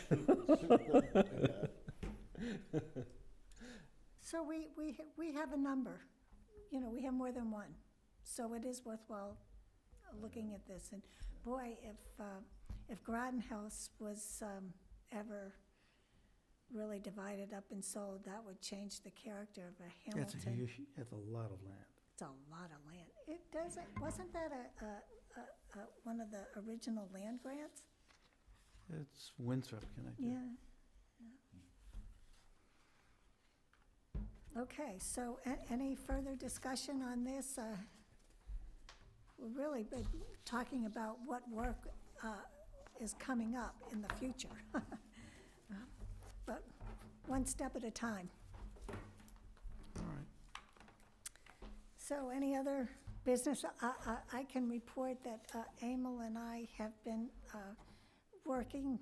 So we have a number, you know, we have more than one. So it is worthwhile looking at this. And boy, if Groton House was ever really divided up and sold, that would change the character of a That's a Hamilton. huge, that's a lot of land. It's a lot of land. It doesn't, wasn't that one of the original land grants? It's Winthrop connected. Yeah. Okay, so any further discussion on this? We've really been talking about what work is coming up in the future. But one step at a time. All right. So any other business? I can report that Emil and I have been working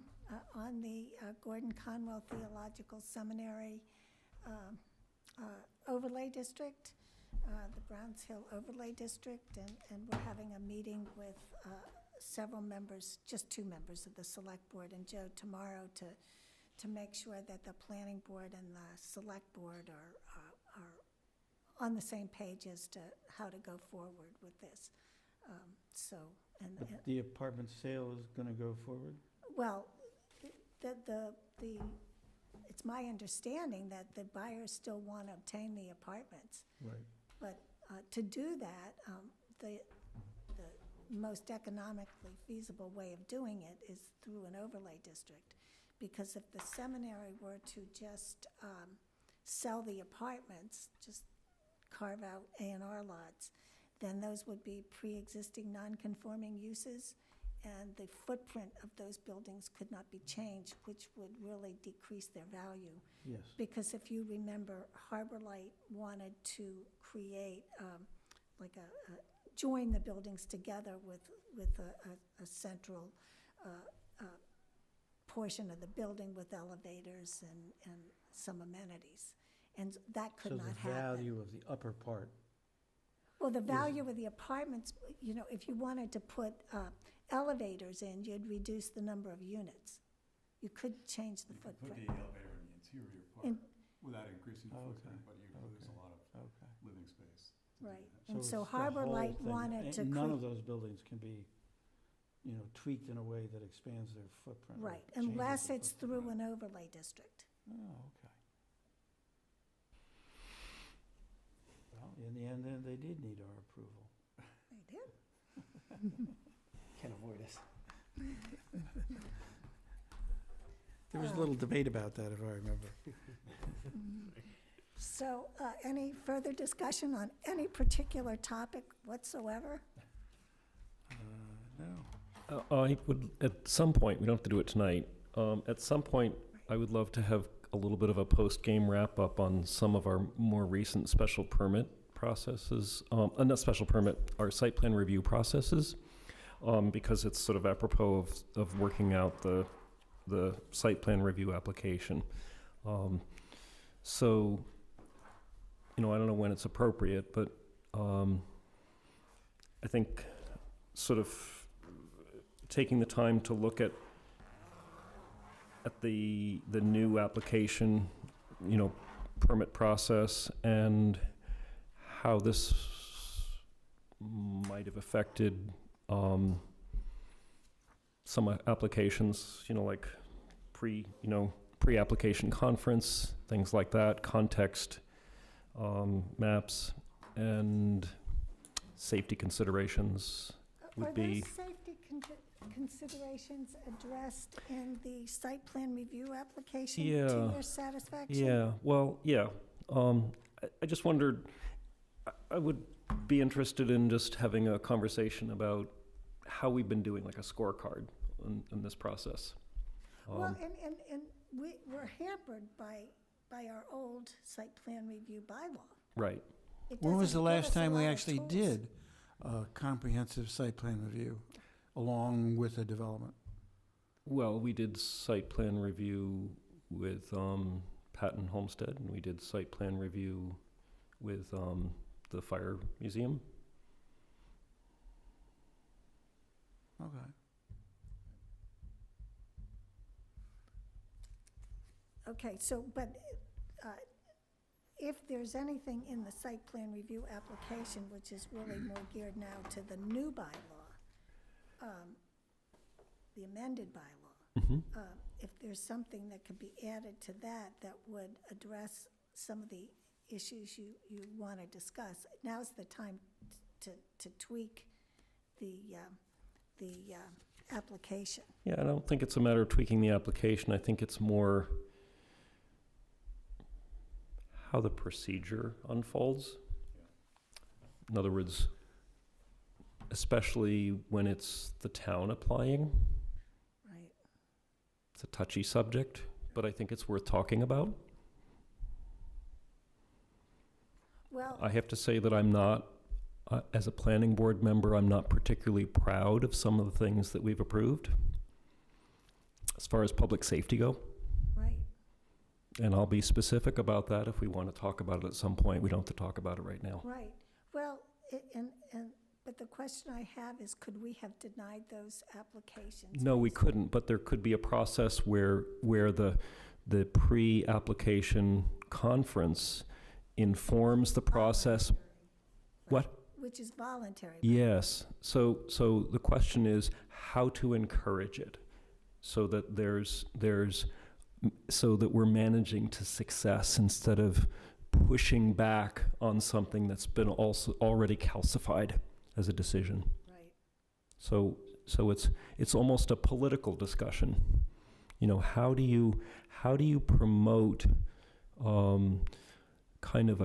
on the Gordon Conwell Theological Seminary overlay district, the Browns Hill Overlay District, and we're having a meeting with several members, just 2 members of the Select Board and Joe tomorrow to make sure that the Planning Board and the Select Board are on the same page as to how to go forward with this. So, But the apartment sale is gonna go forward? well, it's my understanding that the buyers still want to obtain the apartments. Right. But to do that, the most economically feasible way of doing it is through an overlay district. Because if the seminary were to just sell the apartments, just carve out A&R lots, then those would be pre-existing non-conforming uses, and the footprint of those buildings could not be changed, which would really decrease their value. Yes. Because if you remember, Harbor Light wanted to create, join the buildings together with a central portion of the building with elevators and some amenities. And that could not So the happen. value of the upper part, Well, the value of the apartments, you know, if you wanted to put elevators in, you'd reduce the number of units. You could change the You could footprint. put the elevator in the interior part In- without increasing the Okay, footprint, but you lose a okay. lot of okay. living space. to do Right. that. And so it's the Harbor whole Light thing. wanted to None cre- of those buildings can be, you know, tweaked in a way that expands their footprint. or Right, changes unless the it's footprint. through an overlay district. Oh, okay. Well, in the end, then, they did need our approval. They did. Can't avoid us. There was a little debate about that, if I remember. So, any further discussion on any particular topic whatsoever? No. I would, at some point, we don't have to do it tonight, at some point, I would love to have a little bit of a post-game wrap-up on some of our more recent special permit processes, not special permit, our site plan review processes, because it's sort of apropos of working out the site plan review application. So, you know, I don't know when it's appropriate, but I think sort of taking the time to look at the new application, you know, permit process and how this might have affected some applications, you know, like pre-application conference, things like that, context maps, and safety considerations would Are be. those safety considerations addressed in the site plan review application to Yeah. your satisfaction? Yeah, well, yeah. I just wondered, I would be interested in just having a conversation about how we've been doing, like a scorecard, in this process. Well, Um, and we're hampered by our old site plan review bylaw. Right. It When was doesn't the give last us a time we lot of actually tools. did a comprehensive site plan review along with the development? Well, we did site plan review with Patton Homestead, and we did site plan review with the Fire Museum. Okay. Okay, so, but if there's anything in the site plan review application, which is really more geared now to the new bylaw, the amended bylaw, Mhm. if there's something that could be added to that that would address some of the issues you want to discuss, now's the time to tweak the application. Yeah, I don't think it's a matter of tweaking the application. I think it's more how the procedure unfolds. In other words, especially when it's the town applying, Right. it's a touchy subject, but I think it's worth talking about. Well, I have to say that I'm not, as a planning board member, I'm not particularly proud of some of the things that we've approved as far as public safety go. right. And I'll be specific about that if we want to talk about it at some point. We don't have to talk about it right now. Right, well, but the question I have is, could we have denied those applications? No, we couldn't, but there could be a process where the pre-application conference informs the process. What? Which is voluntary. Yes, so the question is how to encourage it, so that so that we're managing to success instead of pushing back on something that's been also already calcified as a decision. Right, So it's almost a political discussion. You know, how do you promote kind of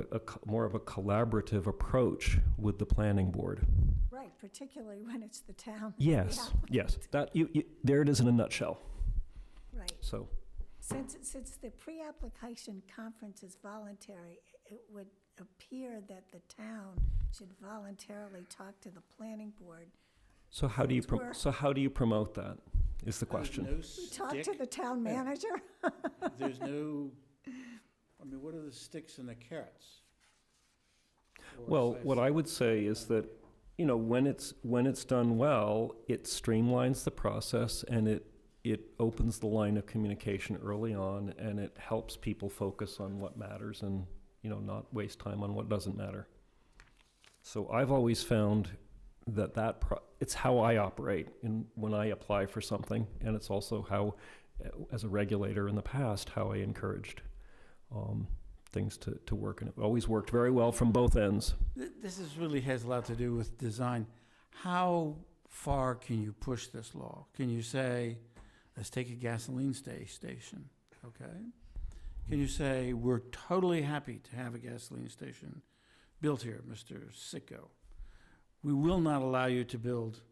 more of a collaborative approach with the planning board? right, particularly when it's the town. Yes, Yeah. yes. That you there it is in a nutshell. Right, So since the pre-application conference is voluntary, it would appear that the town should voluntarily talk to the planning board. so how do you Since we're- so how do you promote that? Is the question. We talk to the town manager? There's no, I mean, what are the sticks and the carrots? Or Well, size- what I would say is that, you know, when it's done well, it streamlines the process and it opens the line of communication early on, and it helps people focus on what matters and, you know, not waste time on what doesn't matter. So I've always found that it's how I operate when I apply for something, and it's also how, as a regulator in the past, how I encouraged things to work, and it always worked very well from both ends. This really has a lot to do with design. How far can you push this law? Can you say, let's take a gasoline station, okay? Can you say, we're totally happy to have a gasoline station built here, Mr. Sitko? We will not allow you to build,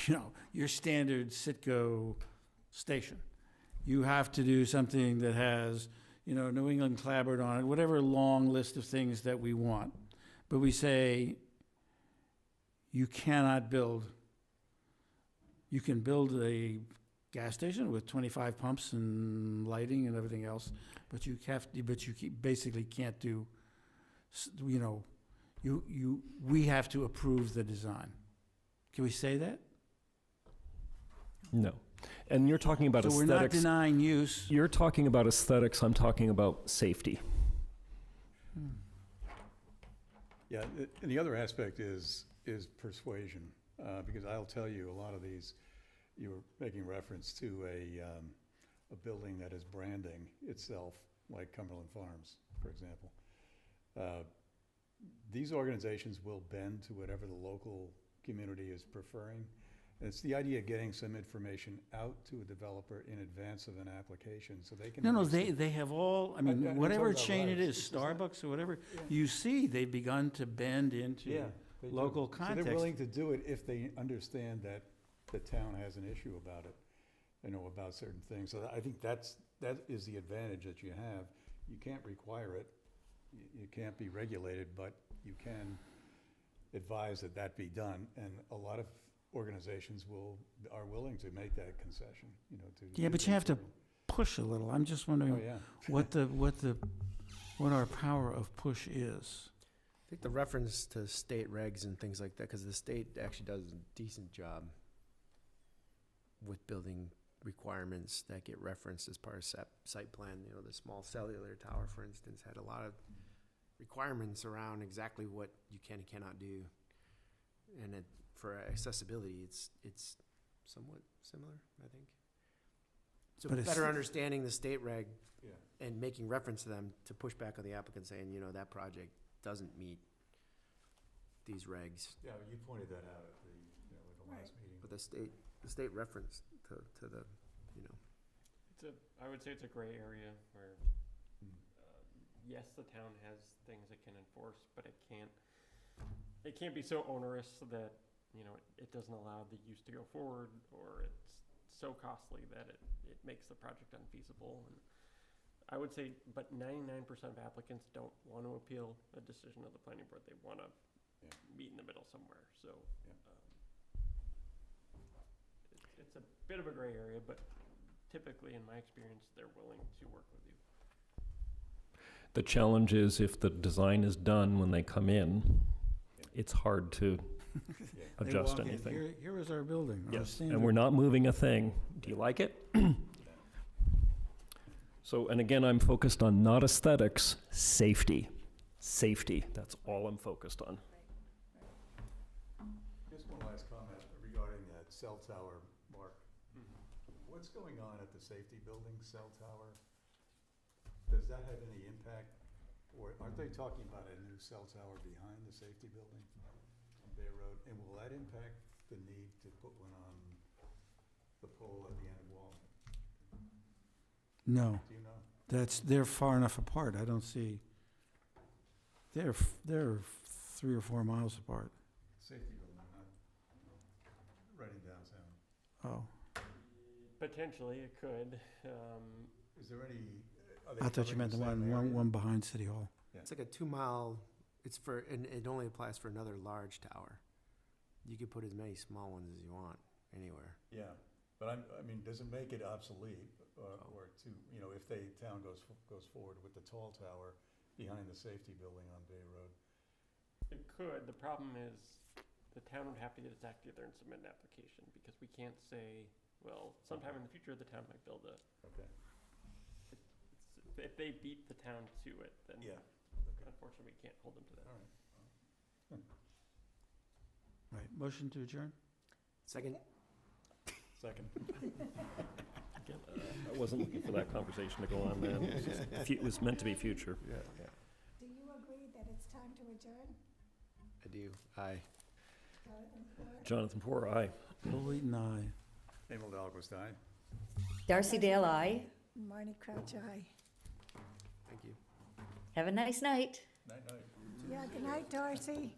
you know, your standard Sitco station. You have to do something that has, you know, New England clabbered on it, whatever long list of things that we want. But we say, you cannot build, you can build a gas station with 25 pumps and lighting and everything else, but you basically can't do, you know, we have to approve the design. Can we say that? No. And you're talking about So we're not aesthetics. denying use. You're talking about aesthetics, I'm talking about safety. Yeah, and the other aspect is persuasion, because I'll tell you, a lot of these, you were making reference to a building that is branding itself, like Cumberland Farms, for example. These organizations will bend to whatever the local community is preferring. And it's the idea of getting some information out to a developer in advance of an application, so they can. No, understand- they have all, I I'm mean, whatever talking about chain it rights. is, It's not- Starbucks or whatever, Yeah. you see, they've begun to bend into Yeah, they do. local So context. they're willing to do it if they understand that the town has an issue about it, about certain things. So I think that is the advantage that you have. You can't require it, you can't be regulated, but you can advise that that be done. And a lot of organizations are willing to make that concession, to. Yeah, but you have to push a little. I'm just Oh, wondering yeah. what our power of push is. I think the reference to state regs and things like that, because the state actually does a decent job with building requirements that get referenced as part of site plan. The small cellular tower, for instance, had a lot of requirements around exactly what you can and cannot do. And for accessibility, it's somewhat similar, I think. So But it's- better understanding the state reg Yeah. and making reference to them to push back on the applicant saying, that project doesn't meet these regs. Yeah, you pointed that out at the last meeting. But the state reference to the, I would say it's a gray area where, Hmm. yes, the town has things it can enforce, but it can't be so onerous that, it doesn't allow the use to go forward, or it's so costly that it makes the project unfeasible. And I would say, but 99% of applicants don't want to appeal a decision of the planning board. They want to Yeah. meet in the middle somewhere. So Yeah. it's a bit of a gray area, but typically, in my experience, they're willing to work with you. The challenge is if the design is done when they come in, it's hard to Yeah. They adjust walk in, anything. Here is our building. our Yes, and standard." we're not moving a thing. Do you like it? So, and again, I'm focused on not aesthetics, safety. Safety, that's all I'm focused on. Just one last comment regarding that cell tower, Mark. What's going on at the safety building, cell tower? Does that have any impact? Or aren't they talking about a new cell tower behind the safety building on Bay Road? And will that impact the need to put one on the pole at the end of Walnut? No, Do you know? they're far enough apart. I don't see, they're 3 or 4 miles apart. Safety building, not right in downtown. Oh, Potentially, it could. Is there any, are they I thought you covering meant the same area? one behind City Hall. it's like a 2-mile, and it only applies for another large tower. You could put as many small ones as you want anywhere. Yeah, but I mean, does it make it obsolete, or to, if the town goes forward with the tall tower behind the safety building on Bay Road? It could. The problem is the town would have to get its act together and submit an application, because we can't say, well, sometime in the future, the town might build Okay. if they beat the town to it, then Yeah, unfortunately, we can't hold them to that. all right. Right, motion to adjourn? Second? Second. Again, I wasn't looking for that conversation to go on, man. It was meant to be future. Yeah. Do you agree that it's time to adjourn? I do. Aye. Jonathan Poor, aye. Bill Eaton, aye. Emil Dahlquist, aye. Darcy Dale, aye. Marnie Crouch, aye. Thank you. Have a nice night. Night, night. Yeah, good night, Darcy.